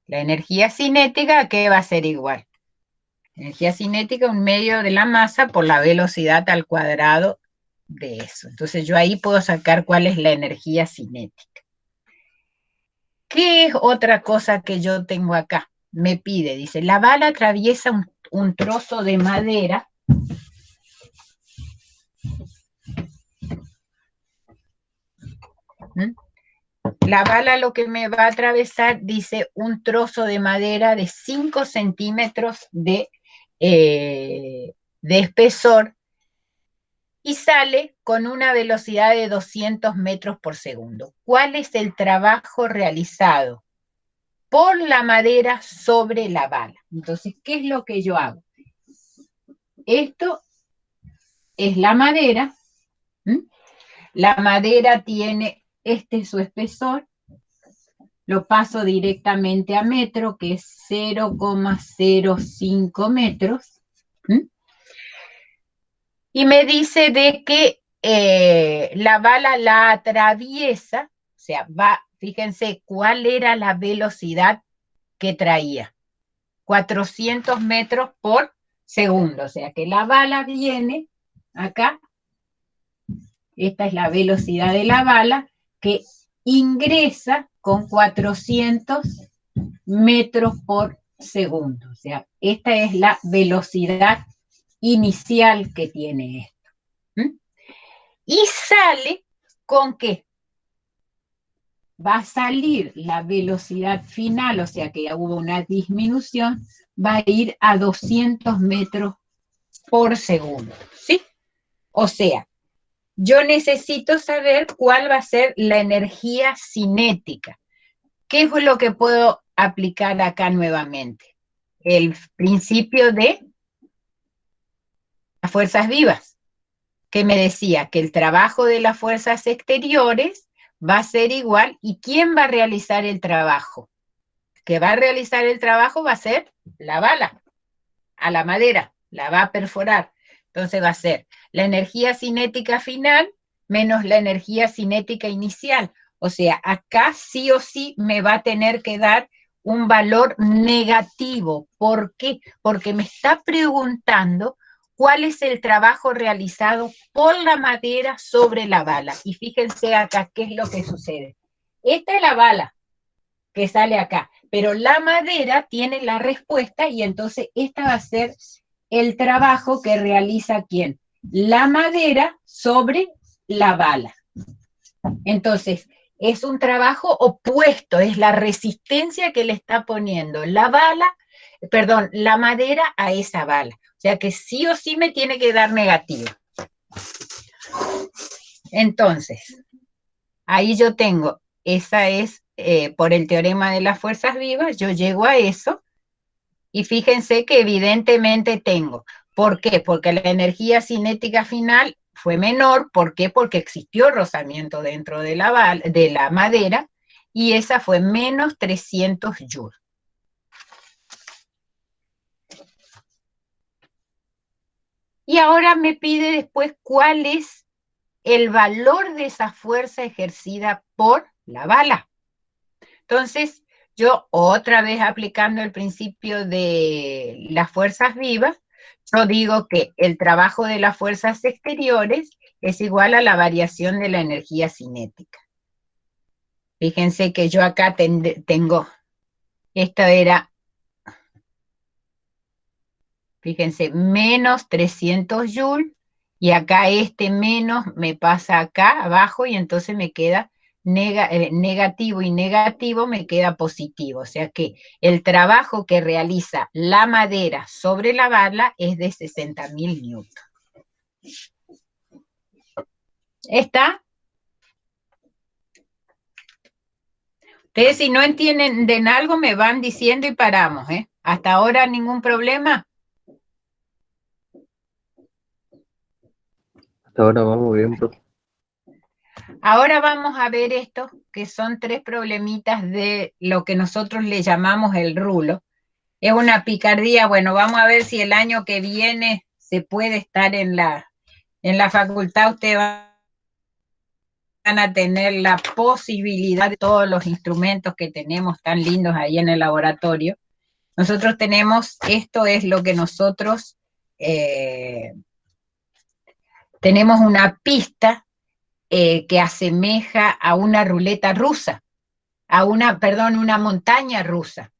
La energía cinética, ¿a qué va a ser igual? Energía cinética, un medio de la masa por la velocidad al cuadrado de eso. Entonces yo ahí puedo sacar cuál es la energía cinética. ¿Qué es otra cosa que yo tengo acá? Me pide, dice, la bala atraviesa un trozo de madera. ¿Mm? La bala lo que me va a atravesar, dice, un trozo de madera de 5 centímetros de espesor y sale con una velocidad de 200 metros por segundo. ¿Cuál es el trabajo realizado por la madera sobre la bala? Entonces, ¿qué es lo que yo hago? Esto es la madera. ¿Mm? La madera tiene su espesor. Lo paso directamente a metro, que es 0,05 metros. ¿Mm? Y me dice de que la bala la atraviesa, o sea, fíjense cuál era la velocidad que traía. 400 metros por segundo, o sea que la bala viene acá, esta es la velocidad de la bala, que ingresa con 400 metros por segundo. O sea, esta es la velocidad inicial que tiene esto. ¿Mm? Y sale con ¿qué? Va a salir la velocidad final, o sea que ya hubo una disminución, va a ir a 200 metros por segundo, ¿sí? O sea, yo necesito saber cuál va a ser la energía cinética. ¿Qué es lo que puedo aplicar acá nuevamente? El principio de las fuerzas vivas, que me decía que el trabajo de las fuerzas exteriores va a ser igual. ¿Y quién va a realizar el trabajo? Que va a realizar el trabajo va a ser la bala a la madera, la va a perforar. Entonces va a ser la energía cinética final menos la energía cinética inicial. O sea, acá sí o sí me va a tener que dar un valor negativo. ¿Por qué? Porque me está preguntando cuál es el trabajo realizado por la madera sobre la bala. Y fíjense acá qué es lo que sucede. Esta es la bala que sale acá, pero la madera tiene la respuesta y entonces esta va a ser el trabajo que realiza ¿quién? La madera sobre la bala. Entonces, es un trabajo opuesto, es la resistencia que le está poniendo la madera a esa bala. O sea que sí o sí me tiene que dar negativo. Entonces, ahí yo tengo, esa es por el teorema de las fuerzas vivas, yo llego a eso y fíjense que evidentemente tengo. ¿Por qué? Porque la energía cinética final fue menor. ¿Por qué? Porque existió rozamiento dentro de la madera y esa fue menos 300 joules. Y ahora me pide después cuál es el valor de esa fuerza ejercida por la bala. Entonces, yo otra vez aplicando el principio de las fuerzas vivas, yo digo que el trabajo de las fuerzas exteriores es igual a la variación de la energía cinética. Fíjense que yo acá tengo, esto era, fíjense, menos 300 joules, y acá este menos me pasa acá abajo y entonces me queda negativo y negativo me queda positivo. O sea que el trabajo que realiza la madera sobre la bala es de 60.000 newton. ¿Está? Ustedes si no entienden algo me van diciendo y paramos, ¿eh? Hasta ahora ningún problema. Hasta ahora vamos bien, profe. Ahora vamos a ver esto, que son 3 problemitas de lo que nosotros le llamamos el rulo. Es una picardía. Bueno, vamos a ver si el año que viene se puede estar en la facultad. Ustedes van a tener la posibilidad de todos los instrumentos que tenemos tan lindos ahí en el laboratorio. Nosotros tenemos, esto es lo que nosotros tenemos una pista que asemeja a una ruleta rusa, una montaña rusa.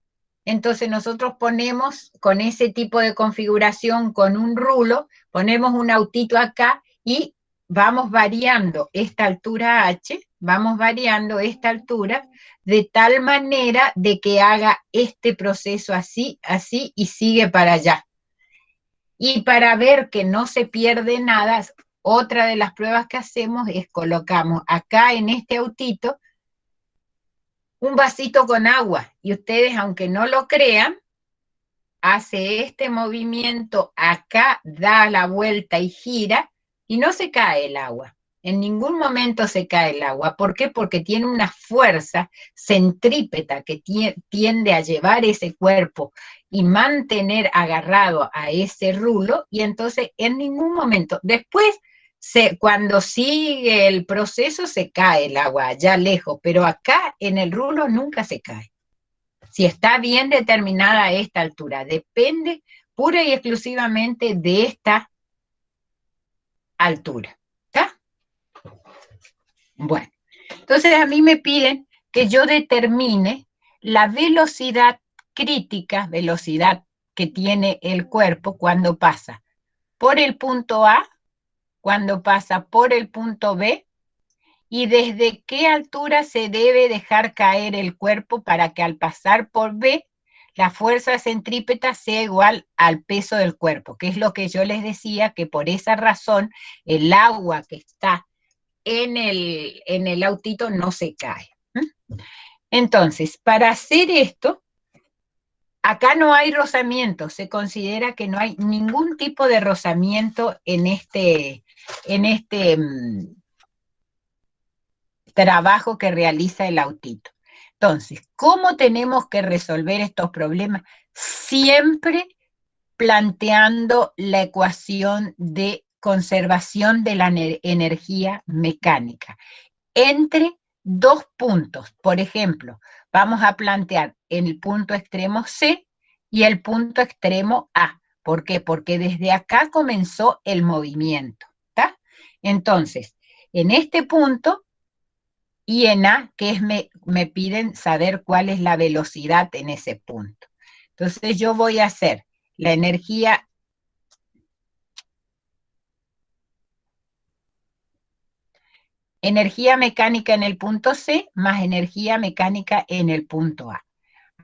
Entonces nosotros ponemos con ese tipo de configuración, con un rulo, ponemos un autito acá y vamos variando esta altura h, vamos variando esta altura de tal manera de que haga este proceso así, así y sigue para allá. Y para ver que no se pierde nada, otra de las pruebas que hacemos es colocamos acá en este autito un vasito con agua, y ustedes, aunque no lo crean, hace este movimiento acá, da la vuelta y gira, y no se cae el agua. En ningún momento se cae el agua. ¿Por qué? Porque tiene una fuerza centrípeta que tiende a llevar ese cuerpo y mantener agarrado a ese rulo, y entonces en ningún momento, después, cuando sigue el proceso se cae el agua allá lejos, pero acá en el rulo nunca se cae. Si está bien determinada esta altura, depende pura y exclusivamente de esta altura, ¿está? Bueno, entonces a mí me piden que yo determine la velocidad crítica, velocidad que tiene el cuerpo cuando pasa por el punto A, cuando pasa por el punto B, y desde qué altura se debe dejar caer el cuerpo para que al pasar por B, la fuerza centrípeta sea igual al peso del cuerpo, que es lo que yo les decía, que por esa razón el agua que está en el autito no se cae. Entonces, para hacer esto, acá no hay rozamiento, se considera que no hay ningún tipo de rozamiento en este trabajo que realiza el autito. Entonces, ¿cómo tenemos que resolver estos problemas? Siempre planteando la ecuación de conservación de la energía mecánica entre dos puntos. Por ejemplo, vamos a plantear el punto extremo C y el punto extremo A. ¿Por qué? Porque desde acá comenzó el movimiento, ¿está? Entonces, en este punto y en A, que es me piden saber cuál es la velocidad en ese punto. Entonces yo voy a hacer la energía mecánica en el punto C más energía mecánica en el punto A.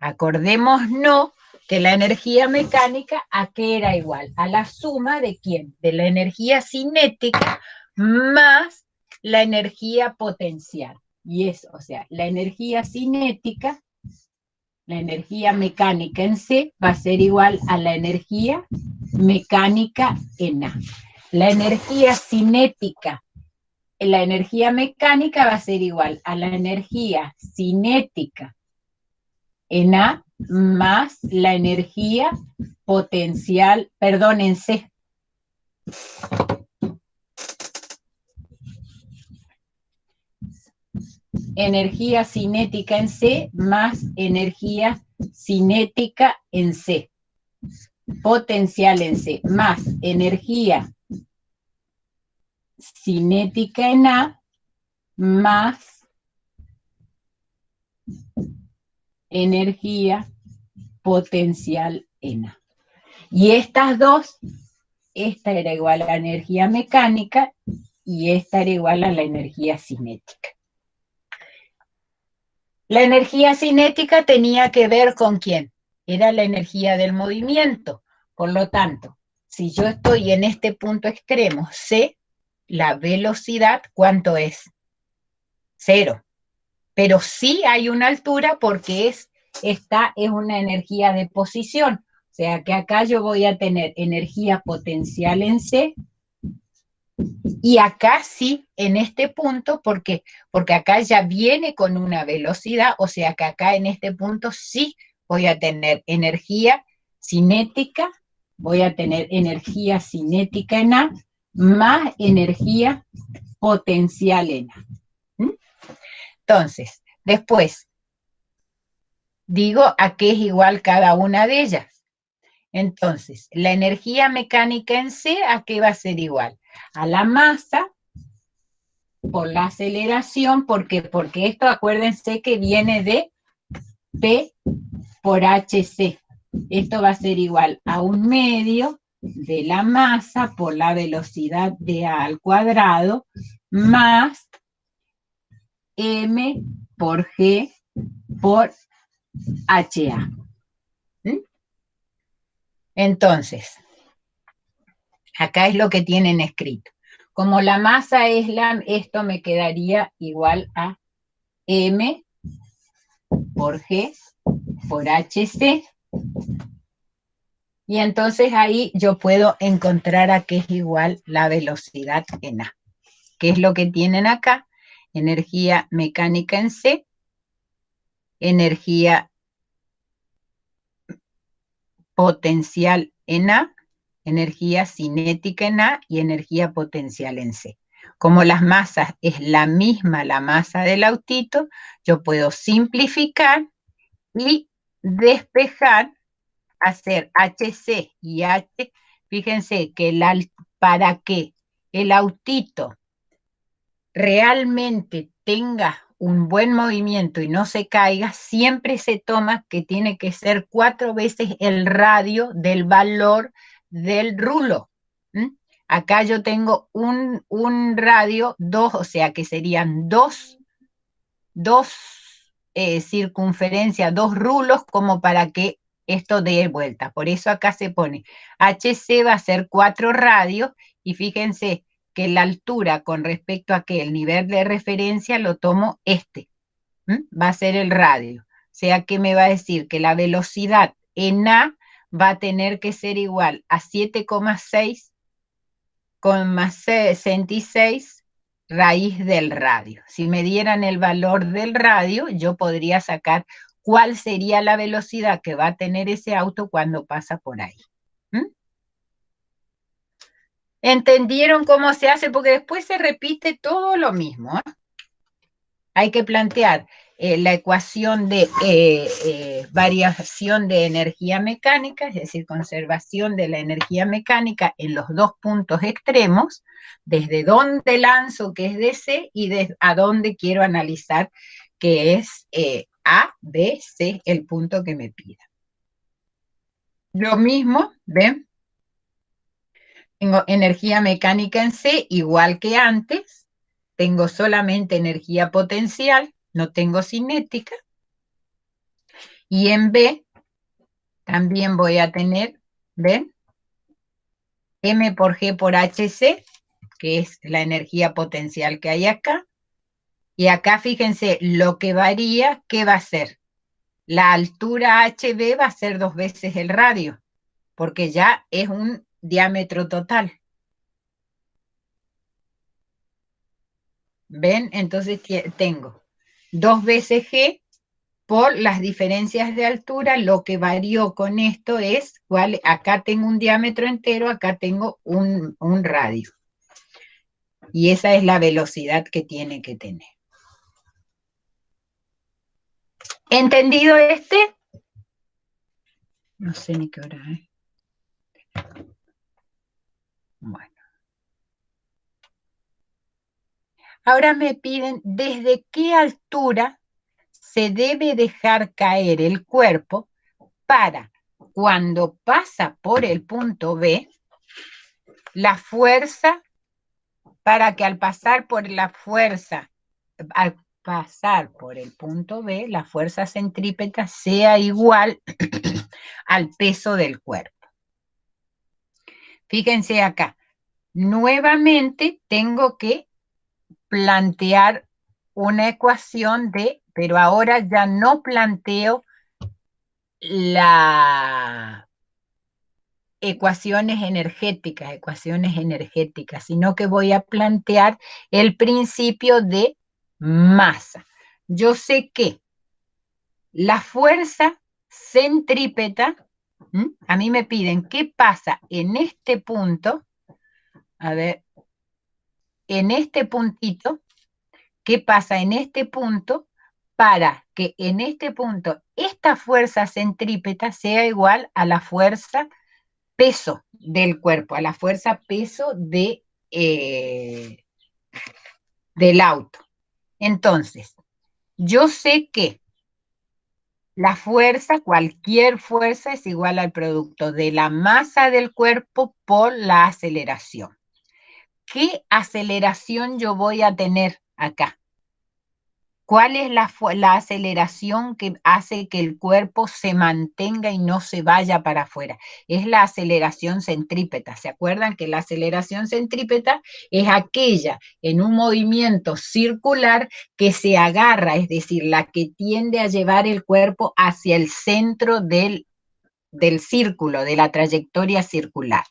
Acordémonos que la energía mecánica, ¿a qué era igual? A la suma de ¿quién? De la energía cinética más la energía potencial. Y eso, o sea, la energía cinética, la energía mecánica en C va a ser igual a la energía mecánica en A. La energía cinética, la energía mecánica va a ser igual a la energía cinética en A más la energía potencial, perdón, en C. Energía cinética en C más energía cinética en C. Potencial en C más energía cinética en A más energía potencial en A. Y estas dos, esta era igual a la energía mecánica y esta era igual a la energía cinética. La energía cinética tenía que ver con ¿quién? Era la energía del movimiento. Por lo tanto, si yo estoy en este punto extremo, C, la velocidad, ¿cuánto es? 0. Pero sí hay una altura porque esta es una energía de posición. O sea que acá yo voy a tener energía potencial en C, y acá sí, en este punto, ¿por qué? Porque acá ya viene con una velocidad, o sea que acá en este punto sí voy a tener energía cinética, voy a tener energía cinética en A, más energía potencial en A. Entonces, después, digo a qué es igual cada una de ellas. Entonces, la energía mecánica en C, ¿a qué va a ser igual? A la masa por la aceleración, porque esto acuérdense que viene de P por HC. Esto va a ser igual a 1/2 de la masa por la velocidad de A al cuadrado más M por G por HA. ¿Mm? Entonces, acá es lo que tienen escrito. Como la masa es esto me quedaría igual a M por G por HC. Y entonces ahí yo puedo encontrar a qué es igual la velocidad en A. ¿Qué es lo que tienen acá? Energía mecánica en C, energía potencial en A, energía cinética en A y energía potencial en C. Como las masas es la misma la masa del autito, yo puedo simplificar y despejar, hacer HC y H. Fíjense que para que el autito realmente tenga un buen movimiento y no se caiga, siempre se toma que tiene que ser 4 veces el radio del valor del rulo. ¿Mm? Acá yo tengo un radio 2, o sea que serían dos circunferencias, 2 rulos como para que esto dé vuelta. Por eso acá se pone HC va a ser 4 radios y fíjense que la altura con respecto a que el nivel de referencia lo tomo va a ser el radio. O sea que me va a decir que la velocidad en A va a tener que ser igual a 7,66 raíz del radio. Si me dieran el valor del radio, yo podría sacar cuál sería la velocidad que va a tener ese auto cuando pasa por ahí. ¿Mm? ¿Entendieron cómo se hace? Porque después se repite todo lo mismo. Hay que plantear la ecuación de variación de energía mecánica, es decir, conservación de la energía mecánica en los dos puntos extremos, desde dónde lanzo, que es DC, y a dónde quiero analizar, que es A, B, C, el punto que me pida. Lo mismo, ¿ven? Tengo energía mecánica en C igual que antes, tengo solamente energía potencial, no tengo cinética, y en B también voy a tener, ¿ven? M por G por HC, que es la energía potencial que hay acá, y acá fíjense, lo que varía, ¿qué va a ser? La altura HB va a ser 2 veces el radio, porque ya es un diámetro total. ¿Ven? Entonces tengo 2 veces G por las diferencias de altura. Lo que varió con esto es, acá tengo un diámetro entero, acá tengo un radio. Y esa es la velocidad que tiene que tener. ¿Entendido este? No sé ni qué hora es. Bueno. Ahora me piden desde qué altura se debe dejar caer el cuerpo para cuando pasa por el punto B, la fuerza, para que al pasar por el punto B, la fuerza centrípeta sea igual al peso del cuerpo. Fíjense acá, nuevamente tengo que plantear una ecuación pero ahora ya no planteo las ecuaciones energéticas, sino que voy a plantear el principio de masa. Yo sé que la fuerza centrípeta, a mí me piden qué pasa en este punto, a ver, en este puntito, qué pasa en este punto para que en este punto esta fuerza centrípeta sea igual a la fuerza peso del cuerpo, a la fuerza peso del auto. Entonces, yo sé que la fuerza, cualquier fuerza, es igual al producto de la masa del cuerpo por la aceleración. ¿Qué aceleración yo voy a tener acá? ¿Cuál es la aceleración que hace que el cuerpo se mantenga y no se vaya para afuera? Es la aceleración centrípeta. ¿Se acuerdan que la aceleración centrípeta es aquella en un movimiento circular que se agarra, es decir, la que tiende a llevar el cuerpo hacia el centro del círculo, de la trayectoria circular?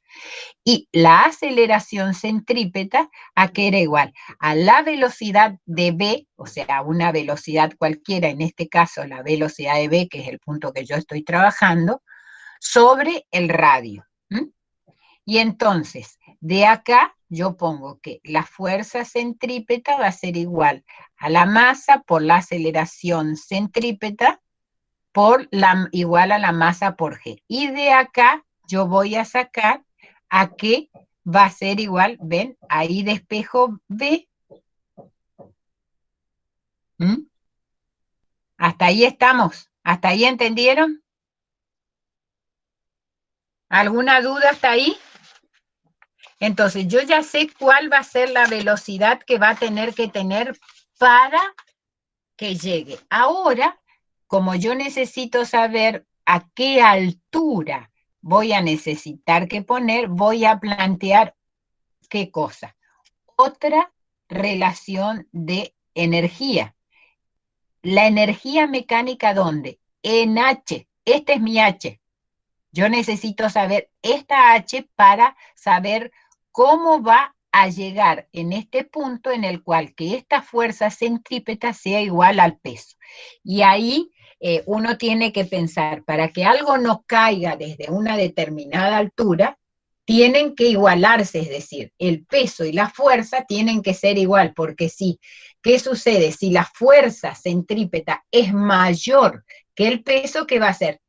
Y la aceleración centrípeta, ¿a qué era igual? A la velocidad de B, o sea, una velocidad cualquiera, en este caso la velocidad de B, que es el punto que yo estoy trabajando, sobre el radio. Y entonces, de acá yo pongo que la fuerza centrípeta va a ser igual a la masa por la aceleración centrípeta igual a la masa por G. Y de acá yo voy a sacar a que va a ser igual, ven, ahí despejo B. Hasta ahí estamos, hasta ahí entendieron. ¿Alguna duda hasta ahí? Entonces yo ya sé cuál va a ser la velocidad que va a tener que tener para que llegue. Ahora, como yo necesito saber a qué altura voy a necesitar que poner, voy a plantear qué cosa. Otra relación de energía. La energía mecánica, ¿dónde? En H. Este es mi H. Yo necesito saber esta H para saber cómo va a llegar en este punto en el cual que esta fuerza centrípeta sea igual al peso. Y ahí uno tiene que pensar, para que algo no caiga desde una determinada altura, tienen que igualarse, es decir, el peso y la fuerza tienen que ser igual, porque sí, ¿qué sucede? Si la fuerza centrípeta es mayor que el peso, ¿qué va a hacer?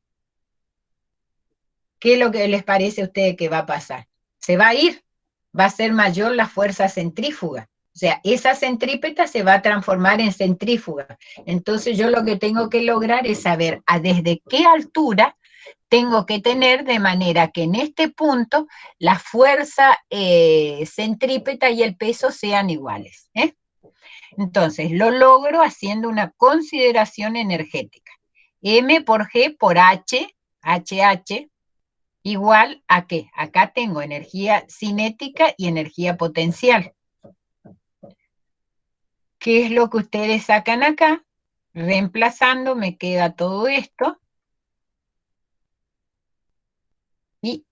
¿Qué es lo que les parece a ustedes que va a pasar? Se va a ir, va a ser mayor la fuerza centrífuga. O sea, esa centrípeta se va a transformar en centrífuga. Entonces yo lo que tengo que lograr es saber desde qué altura tengo que tener, de manera que en este punto la fuerza centrípeta y el peso sean iguales. Entonces lo logro haciendo una consideración energética. M por G por H, HH, igual a ¿qué? Acá tengo energía cinética y energía potencial. ¿Qué es lo que ustedes sacan acá? Reemplazando me queda todo esto. Y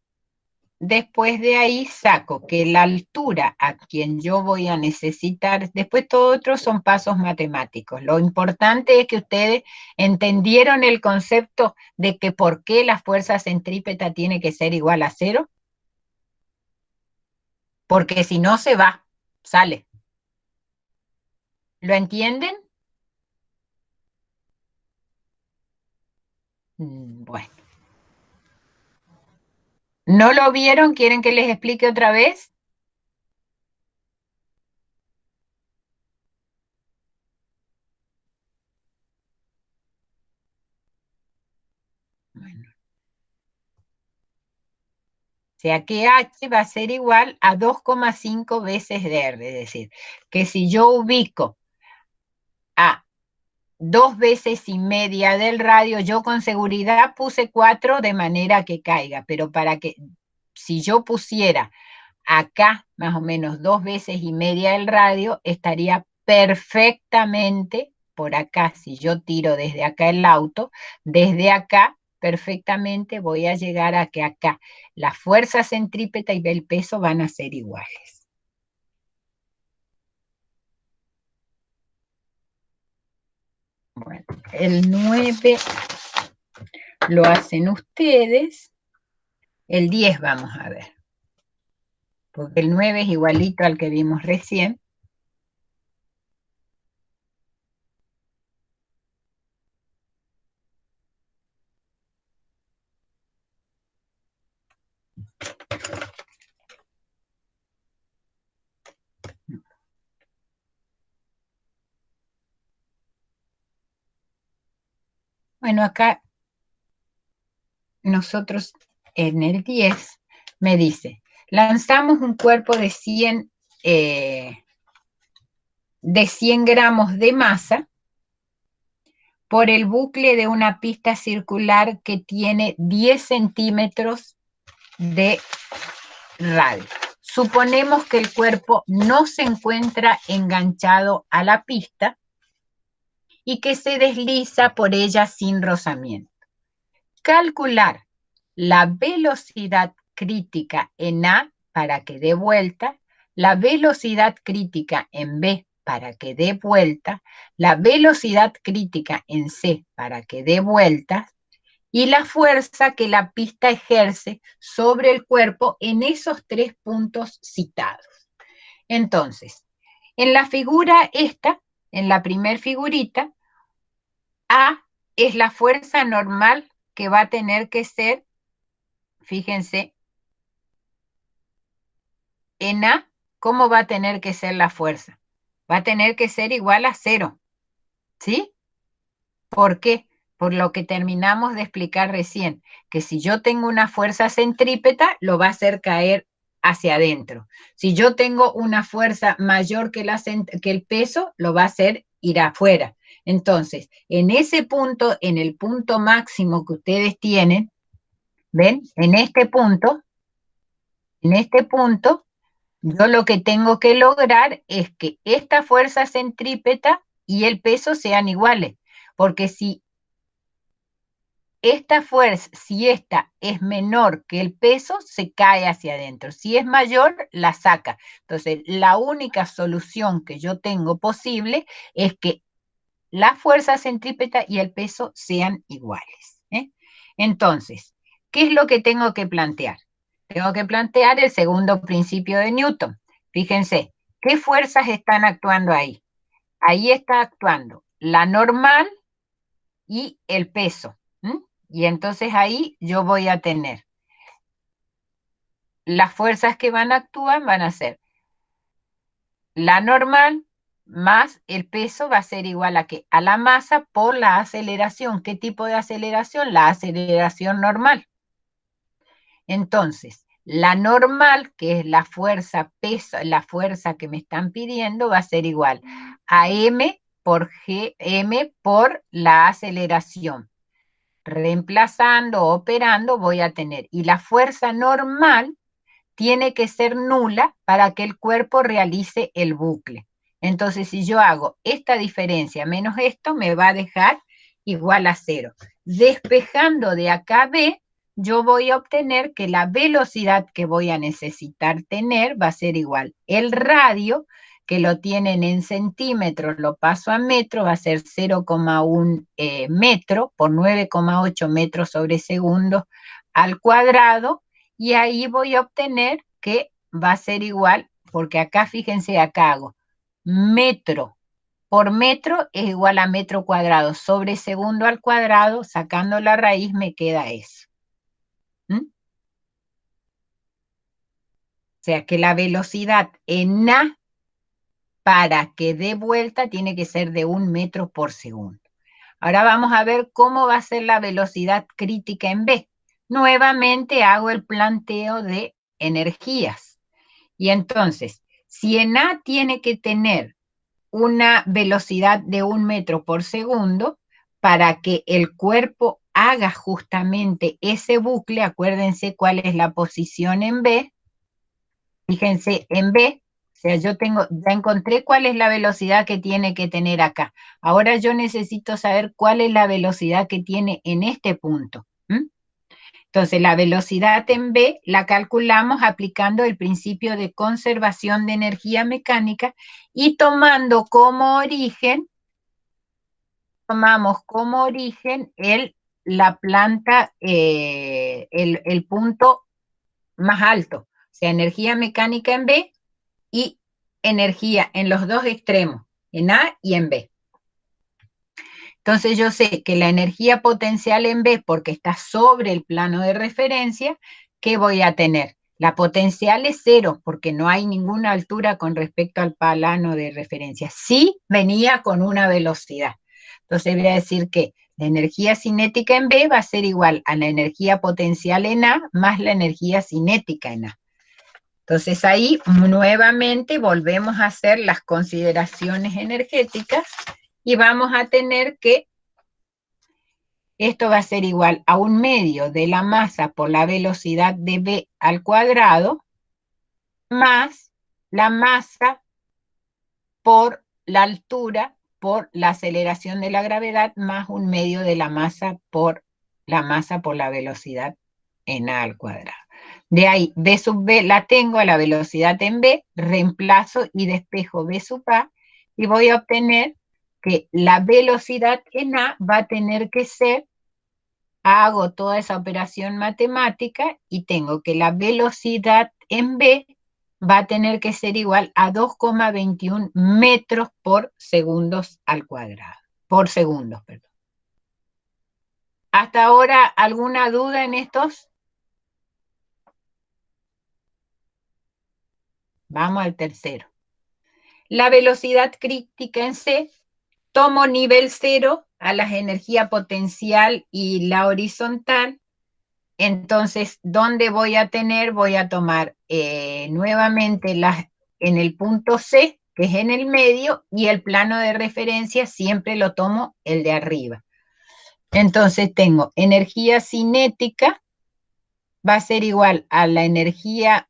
después de ahí saco que la altura a quien yo voy a necesitar, después todo otro son pasos matemáticos. Lo importante es que ustedes entendieron el concepto de que por qué la fuerza centrípeta tiene que ser igual a 0. Porque si no se va, sale. ¿Lo entienden? Bueno. ¿No lo vieron? ¿Quieren que les explique otra vez? Bueno. O sea que H va a ser igual a 2,5 veces de R. Es decir, que si yo ubico a 2 veces y media del radio, yo con seguridad puse 4 de manera que caiga, pero si yo pusiera acá más o menos 2 veces y media del radio, estaría perfectamente por acá. Si yo tiro desde acá el auto, desde acá perfectamente voy a llegar a que acá la fuerza centrípeta y el peso van a ser iguales. Bueno, el 9 lo hacen ustedes. El 10 vamos a ver, porque el 9 es igualito al que vimos recién. Bueno, acá nosotros en el 10 me dice, lanzamos un cuerpo de 100 gramos de masa por el bucle de una pista circular que tiene 10 centímetros de radio. Suponemos que el cuerpo no se encuentra enganchado a la pista y que se desliza por ella sin rozamiento. Calcular la velocidad crítica en A para que dé vuelta, la velocidad crítica en B para que dé vuelta, la velocidad crítica en C para que dé vuelta, y la fuerza que la pista ejerce sobre el cuerpo en esos 3 puntos citados. Entonces, en la figura esta, en la primer figurita, A es la fuerza normal que va a tener que ser, fíjense, en A, ¿cómo va a tener que ser la fuerza? Va a tener que ser igual a 0, ¿sí? ¿Por qué? Por lo que terminamos de explicar recién, que si yo tengo una fuerza centrípeta, lo va a hacer caer hacia adentro. Si yo tengo una fuerza mayor que el peso, lo va a hacer ir afuera. Entonces, en ese punto, en el punto máximo que ustedes tienen, ¿ven? En este punto, yo lo que tengo que lograr es que esta fuerza centrípeta y el peso sean iguales, porque si esta fuerza, si esta es menor que el peso, se cae hacia adentro. Si es mayor, la saca. Entonces, la única solución que yo tengo posible es que la fuerza centrípeta y el peso sean iguales, ¿eh? Entonces, ¿qué es lo que tengo que plantear? Tengo que plantear el segundo principio de Newton. Fíjense, ¿qué fuerzas están actuando ahí? Ahí está actuando la normal y el peso. Y entonces ahí yo voy a tener las fuerzas que van a actuar, van a ser la normal más el peso va a ser igual a ¿qué? A la masa por la aceleración. ¿Qué tipo de aceleración? La aceleración normal. Entonces, la normal, que es la fuerza peso, la fuerza que me están pidiendo, va a ser igual a m por gm por la aceleración. Reemplazando, operando, voy a tener. Y la fuerza normal tiene que ser nula para que el cuerpo realice el bucle. Entonces, si yo hago esta diferencia menos esto, me va a dejar igual a 0. Despejando de acá B, yo voy a obtener que la velocidad que voy a necesitar tener va a ser igual. El radio, que lo tienen en centímetros, lo paso a metro, va a ser 0,1 metro por 9,8 metros sobre segundo al cuadrado, y ahí voy a obtener que va a ser igual, porque acá fíjense, acá hago metro por metro es igual a metro cuadrado sobre segundo al cuadrado, sacando la raíz me queda eso. O sea que la velocidad en A para que dé vuelta tiene que ser de 1 metro por segundo. Ahora vamos a ver cómo va a ser la velocidad crítica en B. Nuevamente hago el planteo de energías. Y entonces, si en A tiene que tener una velocidad de 1 metro por segundo, para que el cuerpo haga justamente ese bucle, acuérdense cuál es la posición en B, fíjense en B, o sea, ya encontré cuál es la velocidad que tiene que tener acá. Ahora yo necesito saber cuál es la velocidad que tiene en este punto. Entonces, la velocidad en B la calculamos aplicando el principio de conservación de energía mecánica y tomamos como origen la planta, el punto más alto. O sea, energía mecánica en B y energía en los dos extremos, en A y en B. Entonces yo sé que la energía potencial en B, porque está sobre el plano de referencia, ¿qué voy a tener? La potencial es 0, porque no hay ninguna altura con respecto al plano de referencia. Sí venía con una velocidad. Entonces voy a decir que La energía cinética en B va a ser igual a la energía potencial en A más la energía cinética en A. Entonces ahí nuevamente volvemos a hacer las consideraciones energéticas y vamos a tener que esto va a ser igual a 1/2 de la masa por la velocidad de B al cuadrado más la masa por la altura por la aceleración de la gravedad más 1/2 de la masa por la velocidad en A al cuadrado. De ahí, B sub B la tengo a la velocidad en B, reemplazo y despejo B sub A, y voy a obtener que la velocidad en A va a tener que ser, hago toda esa operación matemática, y tengo que la velocidad en B va a tener que ser igual a 2,21 metros por segundos al cuadrado. Por segundos, perdón. ¿Hasta ahora alguna duda en estos? Vamos al tercero. La velocidad crítica en C, tomo nivel 0 a la energía potencial y la horizontal. Entonces, ¿dónde voy a tener? Voy a tomar nuevamente en el punto C, que es en el medio, y el plano de referencia siempre lo tomo el de arriba. Entonces tengo energía cinética, va a ser igual a la energía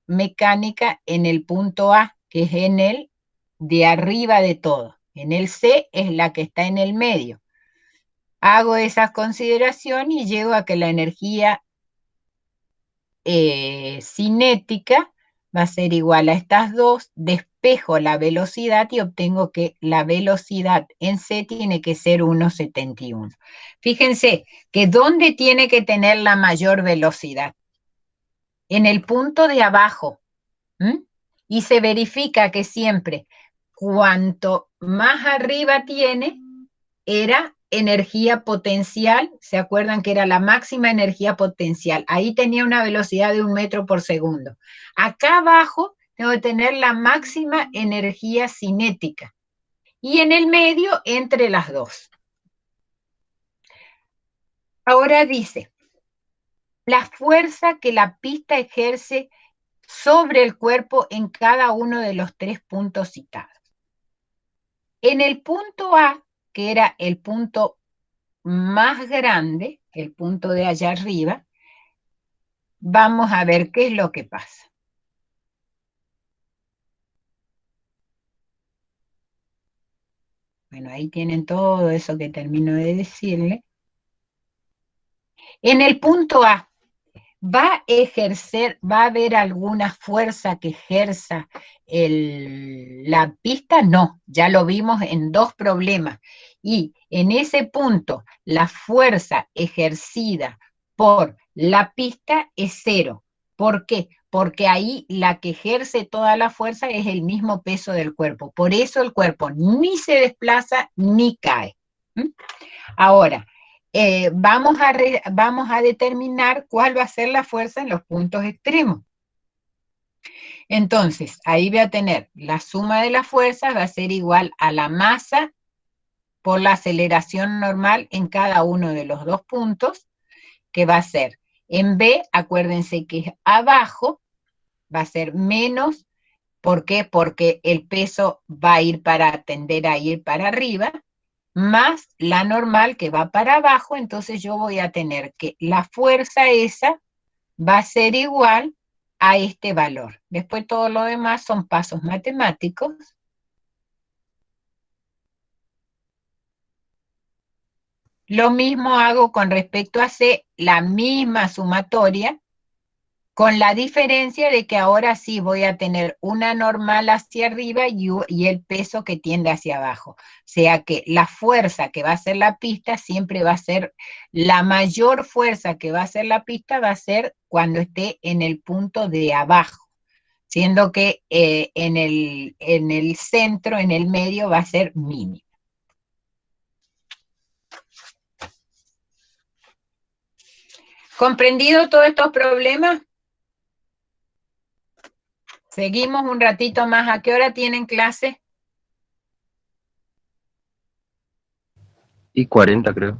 mecánica en el punto A, que es en el de arriba de todo. En el C es la que está en el medio. Hago esas consideraciones y llego a que la energía cinética va a ser igual a estas dos, despejo la velocidad y obtengo que la velocidad en C tiene que ser 1,71. Fíjense que ¿dónde tiene que tener la mayor velocidad? En el punto de abajo. Y se verifica que siempre cuanto más arriba tiene, era energía potencial. ¿Se acuerdan que era la máxima energía potencial? Ahí tenía una velocidad de 1 metro por segundo. Acá abajo tengo que tener la máxima energía cinética. Y en el medio, entre las dos. Ahora dice, la fuerza que la pista ejerce sobre el cuerpo en cada uno de los 3 puntos citados. En el punto A, que era el punto más grande, el punto de allá arriba, vamos a ver qué es lo que pasa. Bueno, ahí tienen todo eso que termino de decirle. En el punto A, ¿va a haber alguna fuerza que ejerza la pista? No, ya lo vimos en 2 problemas. Y en ese punto, la fuerza ejercida por la pista es 0. ¿Por qué? Porque ahí la que ejerce toda la fuerza es el mismo peso del cuerpo. Por eso el cuerpo ni se desplaza ni cae. Ahora, vamos a determinar cuál va a ser la fuerza en los puntos extremos. Entonces, ahí voy a tener la suma de las fuerzas, va a ser igual a la masa por la aceleración normal en cada uno de los 2 puntos, que va a ser en B, acuérdense que es abajo, va a ser menos. ¿Por qué? Porque el peso va a tender a ir para arriba, más la normal que va para abajo. Entonces yo voy a tener que la fuerza esa va a ser igual a este valor. Después todo lo demás son pasos matemáticos. Lo mismo hago con respecto a C, la misma sumatoria, con la diferencia de que ahora sí voy a tener una normal hacia arriba y el peso que tiende hacia abajo. O sea que la fuerza que va a hacer la pista siempre va a ser, la mayor fuerza que va a hacer la pista va a ser cuando esté en el punto de abajo, siendo que en el centro, en el medio, va a ser mínima. ¿Comprendido todos estos problemas? Seguimos un ratito más. ¿A qué hora tienen clase? Y 40 creo.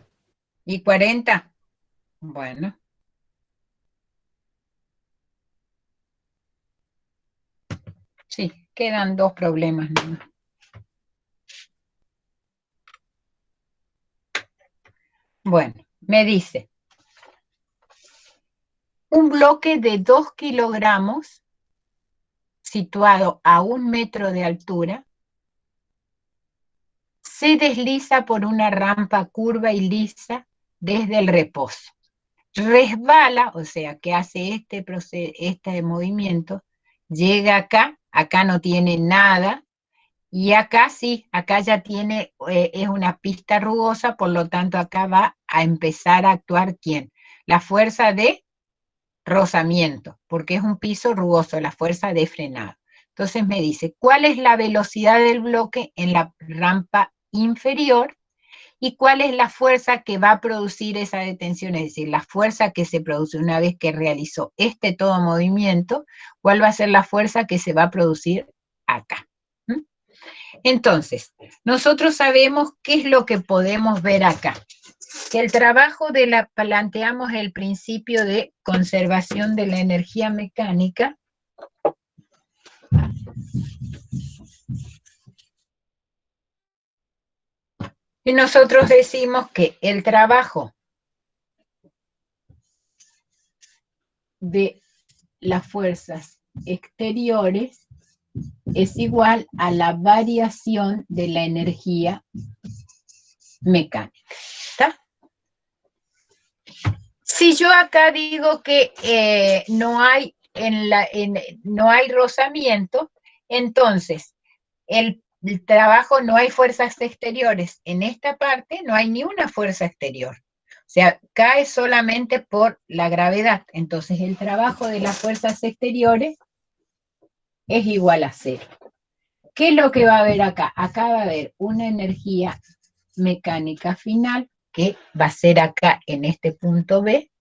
¿Y 40? Bueno. Sí, quedan dos problemas nomás. Bueno, me dice, un bloque de 2 kilogramos situado a 1 metro de altura se desliza por una rampa curva y lisa desde el reposo. Resbala, o sea, que hace este movimiento, llega acá, acá no tiene nada, y acá sí, acá ya tiene, es una pista rugosa, por lo tanto acá va a empezar a actuar ¿quién? La fuerza de rozamiento, porque es un piso rugoso, la fuerza de frenado. Entonces me dice, ¿cuál es la velocidad del bloque en la rampa inferior? ¿Y cuál es la fuerza que va a producir esa detención? Es decir, la fuerza que se produce una vez que realizó todo movimiento, ¿cuál va a ser la fuerza que se va a producir acá? ¿Mm? Entonces, nosotros sabemos qué es lo que podemos ver acá. Que el trabajo planteamos el principio de conservación de la energía mecánica. Y nosotros decimos que el trabajo de las fuerzas exteriores es igual a la variación de la energía mecánica. ¿Está? Si yo acá digo que no hay rozamiento, entonces el trabajo no hay fuerzas exteriores. En esta parte no hay ni una fuerza exterior. O sea, cae solamente por la gravedad. Entonces el trabajo de las fuerzas exteriores es igual a 0. ¿Qué es lo que va a haber acá? Acá va a haber una energía mecánica final, que va a ser acá en este punto B,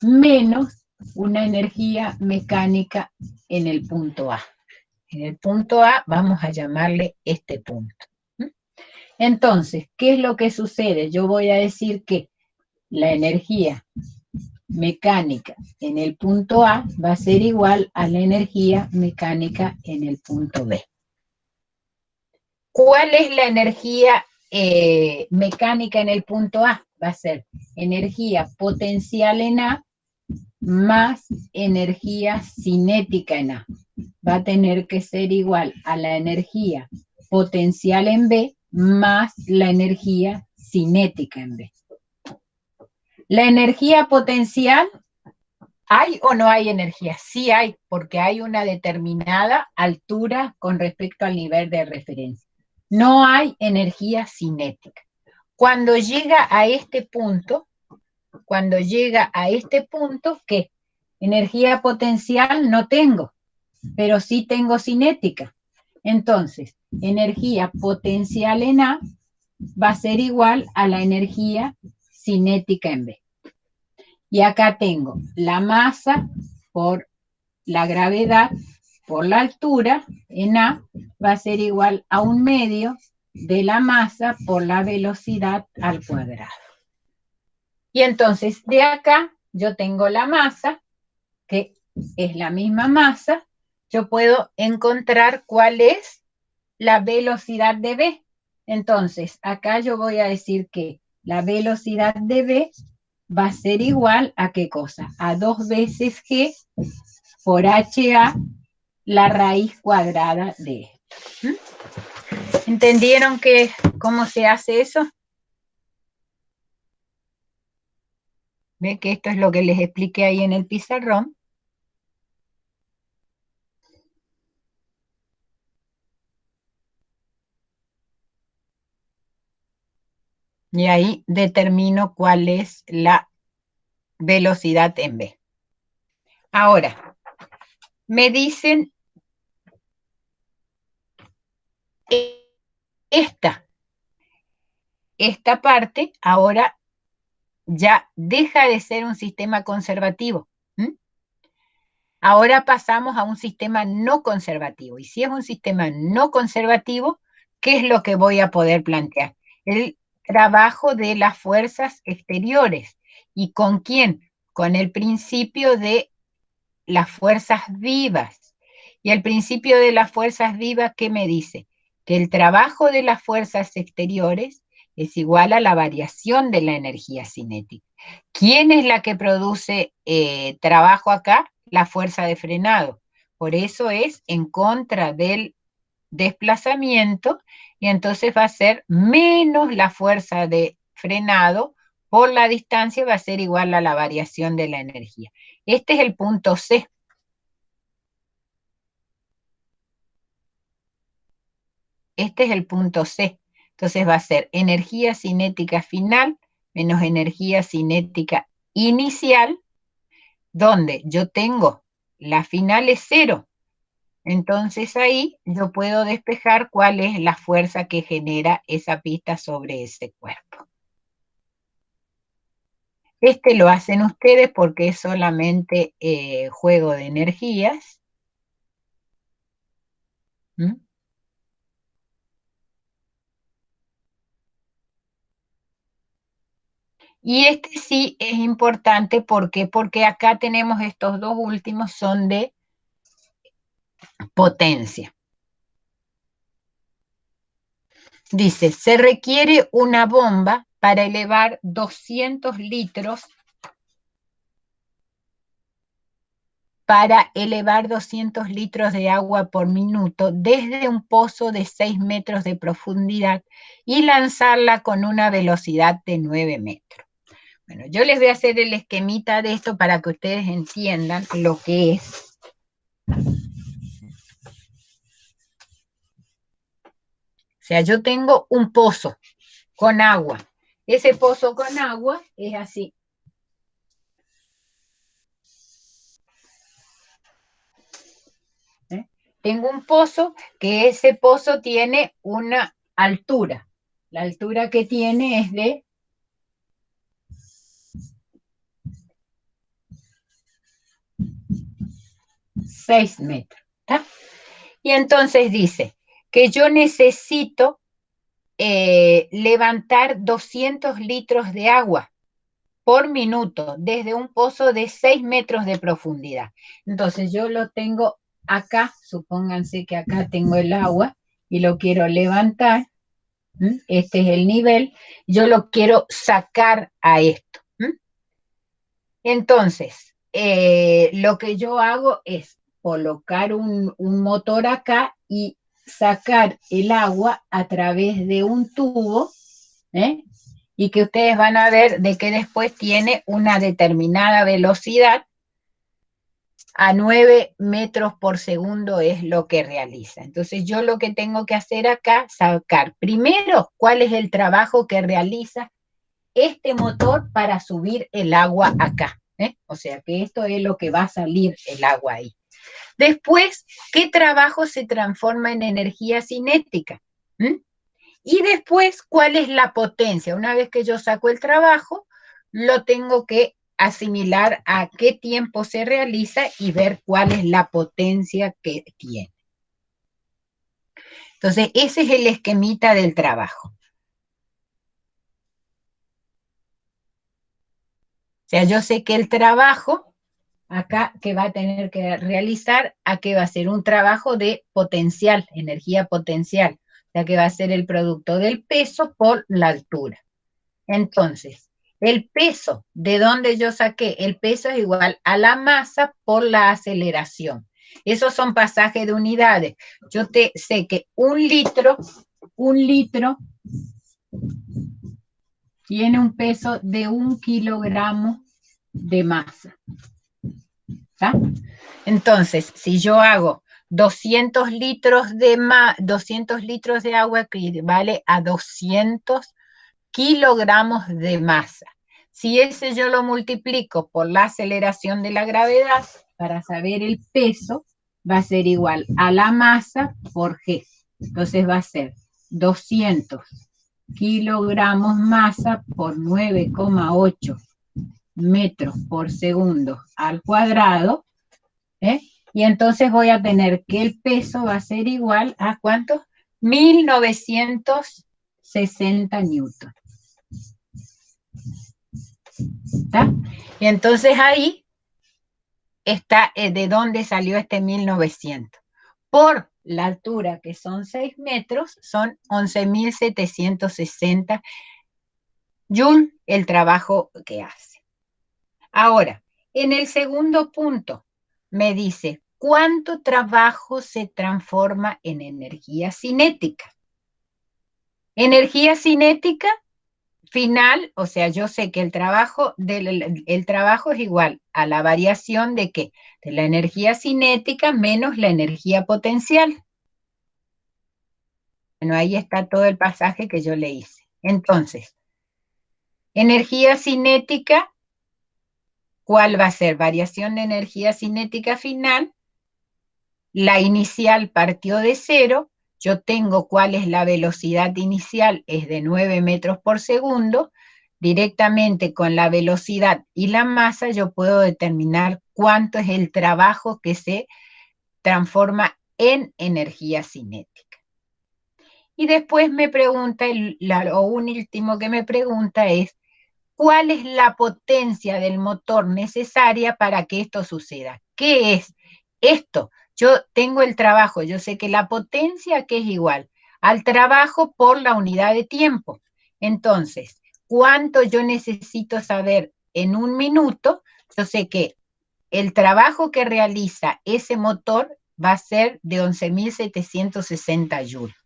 menos una energía mecánica en el punto A. En el punto A vamos a llamarle este punto. Entonces, ¿qué es lo que sucede? Yo voy a decir que la energía mecánica en el punto A va a ser igual a la energía mecánica en el punto B. ¿Cuál es la energía mecánica en el punto A? Va a ser energía potencial en A más energía cinética en A. Va a tener que ser igual a la energía potencial en B más la energía cinética en B. La energía potencial, ¿hay o no hay energía? Sí hay, porque hay una determinada altura con respecto al nivel de referencia. No hay energía cinética. Cuando llega a este punto, ¿qué? Energía potencial no tengo, pero sí tengo cinética. Entonces, energía potencial en A va a ser igual a la energía cinética en B. Y acá tengo la masa por la gravedad por la altura en A va a ser igual a 1/2 de la masa por la velocidad al cuadrado. Y entonces de acá yo tengo la masa, que es la misma masa, yo puedo encontrar cuál es la velocidad de B. Entonces, acá yo voy a decir que la velocidad de B va a ser igual a ¿qué cosa? A 2 veces G por HA, la raíz cuadrada de esto. ¿Entendieron cómo se hace eso? ¿Ve que esto es lo que les expliqué ahí en el pizarrón? Y ahí determino cuál es la velocidad en B. Ahora, me dicen esta parte ahora ya deja de ser un sistema conservativo. Ahora pasamos a un sistema no conservativo. Y si es un sistema no conservativo, ¿qué es lo que voy a poder plantear? El trabajo de las fuerzas exteriores. ¿Y con quién? Con el principio de las fuerzas vivas. Y el principio de las fuerzas vivas, ¿qué me dice? Que el trabajo de las fuerzas exteriores es igual a la variación de la energía cinética. ¿Quién es la que produce trabajo acá? La fuerza de frenado. Por eso es en contra del desplazamiento y entonces va a ser menos la fuerza de frenado por la distancia, va a ser igual a la variación de la energía. Este es el punto C. Este es el punto C. Entonces va a ser energía cinética final menos energía cinética inicial, donde yo tengo la final es 0. Entonces ahí yo puedo despejar cuál es la fuerza que genera esa pista sobre ese cuerpo. Este lo hacen ustedes porque es solamente juego de energías. ¿Mm? Y este sí es importante, ¿por qué? Porque acá tenemos estos dos últimos, son de potencia. Dice, se requiere una bomba para elevar 200 litros de agua por minuto desde un pozo de 6 metros de profundidad y lanzarla con una velocidad de 9 metros. Bueno, yo les voy a hacer el esquemita de esto para que ustedes entiendan lo que es. O sea, yo tengo un pozo con agua. Ese pozo con agua es así. Tengo un pozo que ese pozo tiene una altura. La altura que tiene es de 6 metros. ¿Tá? Y entonces dice que yo necesito levantar 200 litros de agua por minuto desde un pozo de 6 metros de profundidad. Entonces yo lo tengo acá, supónganse que acá tengo el agua y lo quiero levantar. Este es el nivel, yo lo quiero sacar a esto. Entonces, lo que yo hago es colocar un motor acá y sacar el agua a través de un tubo, y que ustedes van a ver de que después tiene una determinada velocidad. A 9 metros por segundo es lo que realiza. Entonces yo lo que tengo que hacer acá, sacar primero cuál es el trabajo que realiza este motor para subir el agua acá. O sea que esto es lo que va a salir el agua ahí. Después, ¿qué trabajo se transforma en energía cinética? Y después, ¿cuál es la potencia? Una vez que yo saco el trabajo, lo tengo que asimilar a qué tiempo se realiza y ver cuál es la potencia que tiene. Entonces, ese es el esquemita del trabajo. O sea, yo sé que el trabajo acá que va a tener que realizar, aquí va a ser un trabajo de potencial, energía potencial, o sea que va a ser el producto del peso por la altura. Entonces, el peso, ¿de dónde yo saqué? El peso es igual a la masa por la aceleración. Esos son pasajes de unidades. Yo sé que un litro tiene un peso de 1 kilogramo de masa. ¿Tá? Entonces, si yo hago 200 litros de agua, equivale a 200 kilogramos de masa. Si ese yo lo multiplico por la aceleración de la gravedad, para saber el peso, va a ser igual a la masa por G. Entonces va a ser 200 kilogramos masa por 9,8 metros por segundo al cuadrado, y entonces voy a tener que el peso va a ser igual a ¿cuánto? 1960 newton. ¿Está? Y entonces ahí está de dónde salió este 1900. Por la altura, que son 6 metros, son 11.760 Joule el trabajo que hace. Ahora, en el segundo punto, me dice, ¿cuánto trabajo se transforma en energía cinética? Energía cinética final, o sea, yo sé que el trabajo es igual a la variación de ¿qué? De la energía cinética menos la energía potencial. Bueno, ahí está todo el pasaje que yo le hice. Entonces, energía cinética, ¿cuál va a ser? Variación de energía cinética final. La inicial partió de 0. Yo tengo cuál es la velocidad inicial, es de 9 metros por segundo. Directamente con la velocidad y la masa yo puedo determinar cuánto es el trabajo que se transforma en energía cinética. Y después me pregunta, lo último que me pregunta es, ¿cuál es la potencia del motor necesaria para que esto suceda? ¿Qué es esto? Yo tengo el trabajo, yo sé que la potencia que es igual al trabajo por la unidad de tiempo. Entonces, ¿cuánto yo necesito saber en un minuto? Yo sé que el trabajo que realiza ese motor va a ser de 11.760 joules.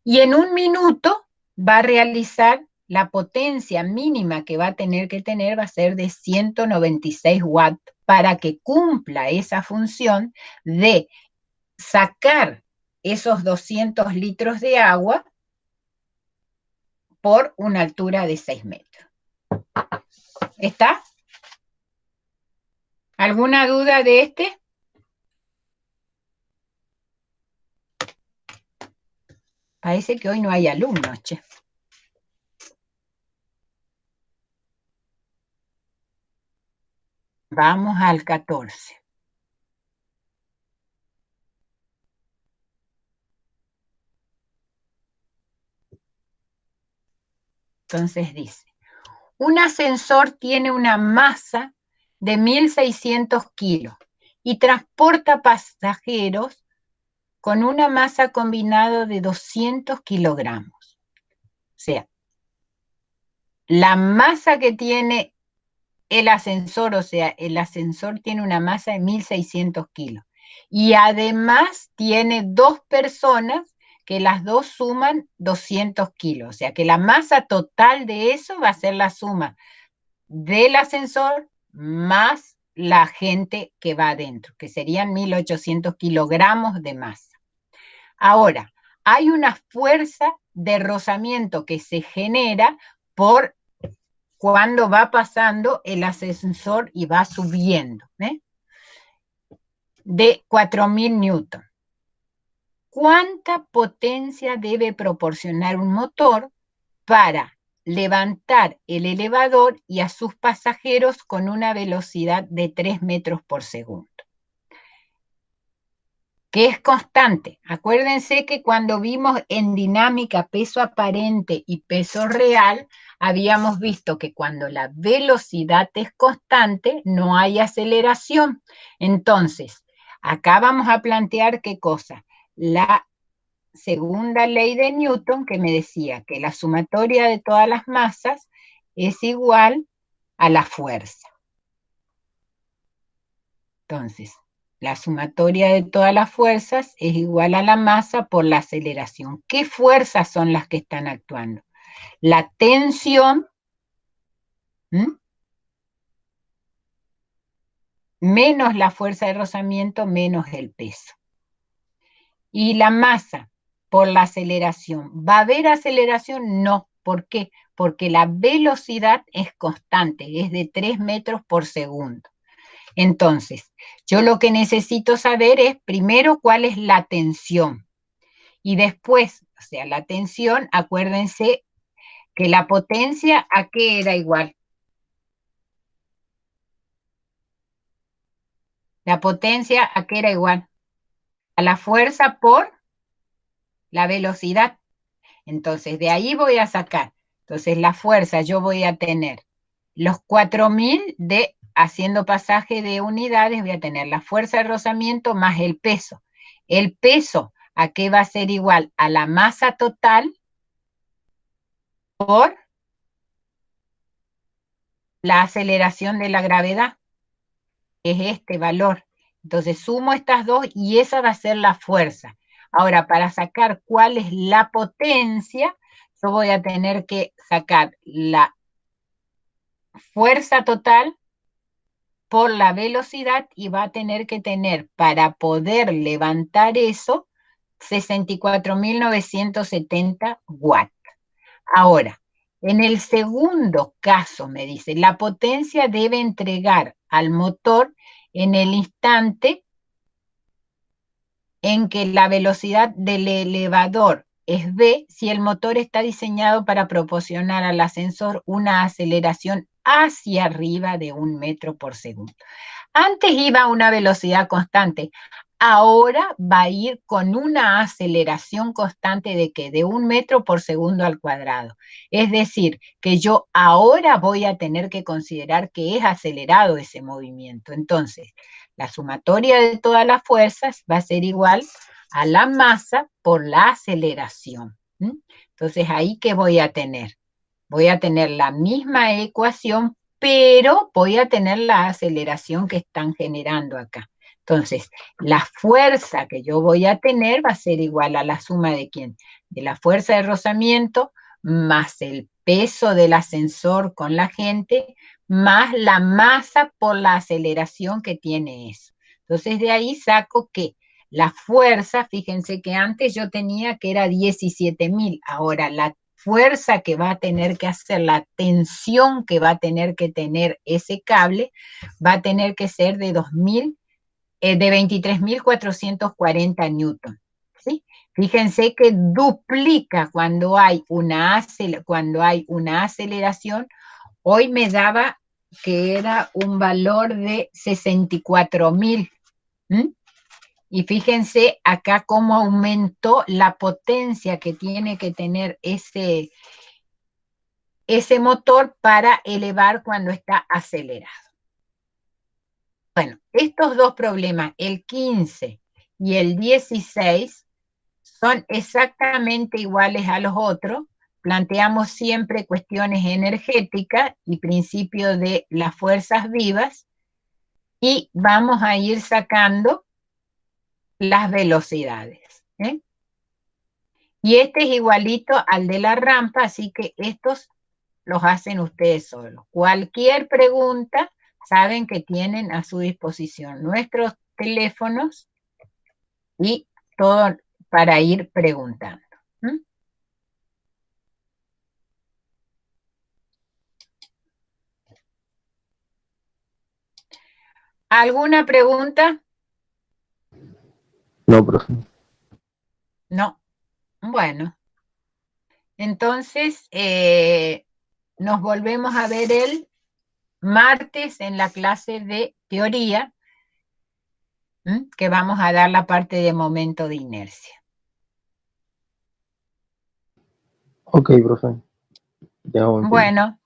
Y en un minuto va a realizar la potencia mínima que va a tener que tener, va a ser de 196 watts para que cumpla esa función de sacar esos 200 litros de agua por una altura de 6 metros. ¿Está? ¿Alguna duda de este? Parece que hoy no hay alumnos, che. Vamos al 14. Entonces dice, un ascensor tiene una masa de 1.600 kilos y transporta pasajeros con una masa combinada de 200 kilogramos. O sea, la masa que tiene el ascensor, o sea, el ascensor tiene una masa de 1.600 kilos. Y además tiene 2 personas que las dos suman 200 kilos. O sea, que la masa total de eso va a ser la suma del ascensor más la gente que va adentro, que serían 1.800 kilogramos de masa. Ahora, hay una fuerza de rozamiento que se genera por cuando va pasando el ascensor y va subiendo, de 4.000 newton. ¿Cuánta potencia debe proporcionar un motor para levantar el elevador y a sus pasajeros con una velocidad de 3 metros por segundo? Que es constante. Acuérdense que cuando vimos en dinámica peso aparente y peso real, habíamos visto que cuando la velocidad es constante, no hay aceleración. Entonces, acá vamos a plantear qué cosa. La segunda ley de Newton, que me decía que la sumatoria de todas las masas es igual a la fuerza. Entonces, la sumatoria de todas las fuerzas es igual a la masa por la aceleración. ¿Qué fuerzas son las que están actuando? La tensión menos la fuerza de rozamiento menos el peso. Y la masa por la aceleración. ¿Va a haber aceleración? No. ¿Por qué? Porque la velocidad es constante, es de 3 metros por segundo. Entonces, yo lo que necesito saber es primero cuál es la tensión. Y después, o sea, la tensión, acuérdense que la potencia, ¿a qué era igual? La potencia, ¿a qué era igual? A la fuerza por la velocidad. Entonces, de ahí voy a sacar. Entonces, la fuerza yo voy a tener los 4.000 de haciendo pasaje de unidades, voy a tener la fuerza de rozamiento más el peso. El peso, ¿a qué va a ser igual? A la masa total por la aceleración de la gravedad. Es este valor. Entonces sumo estas dos y esa va a ser la fuerza. Ahora, para sacar cuál es la potencia, yo voy a tener que sacar la fuerza total por la velocidad y va a tener que tener, para poder levantar eso, 64.970 watts. Ahora, en el segundo caso, me dice, la potencia debe entregar al motor en el instante en que la velocidad del elevador es v, si el motor está diseñado para proporcionar al ascensor una aceleración hacia arriba de 1 metro por segundo. Antes iba a una velocidad constante, ahora va a ir con una aceleración constante de ¿qué? De 1 metro por segundo al cuadrado. Es decir, que yo ahora voy a tener que considerar que es acelerado ese movimiento. Entonces, la sumatoria de todas las fuerzas va a ser igual a la masa por la aceleración. Entonces, ¿ahí qué voy a tener? Voy a tener la misma ecuación, pero voy a tener la aceleración que están generando acá. Entonces, la fuerza que yo voy a tener va a ser igual a la suma de ¿quién? De la fuerza de rozamiento más el peso del ascensor con la gente, más la masa por la aceleración que tiene eso. Entonces, de ahí saco que la fuerza, fíjense que antes yo tenía que era 17.000, ahora la fuerza que va a tener que hacer, la tensión que va a tener que tener ese cable, va a tener que ser de 23.440 newton. ¿Sí? Fíjense que duplica cuando hay una aceleración. Hoy me daba que era un valor de 64.000. Y fíjense acá cómo aumentó la potencia que tiene que tener ese motor para elevar cuando está acelerado. Bueno, estos dos problemas, el 15 y el 16, son exactamente iguales a los otros. Planteamos siempre cuestiones energéticas y principio de las fuerzas vivas y vamos a ir sacando las velocidades. Y este es igualito al de la rampa, así que estos los hacen ustedes solos. Cualquier pregunta, saben que tienen a su disposición nuestros teléfonos y todo para ir preguntando. ¿Alguna pregunta? No, profe. No. Bueno. Entonces, nos volvemos a ver el martes en la clase de teoría, que vamos a dar la parte de momento de inercia. Ok, profe. Ya vamos a empezar. Bueno.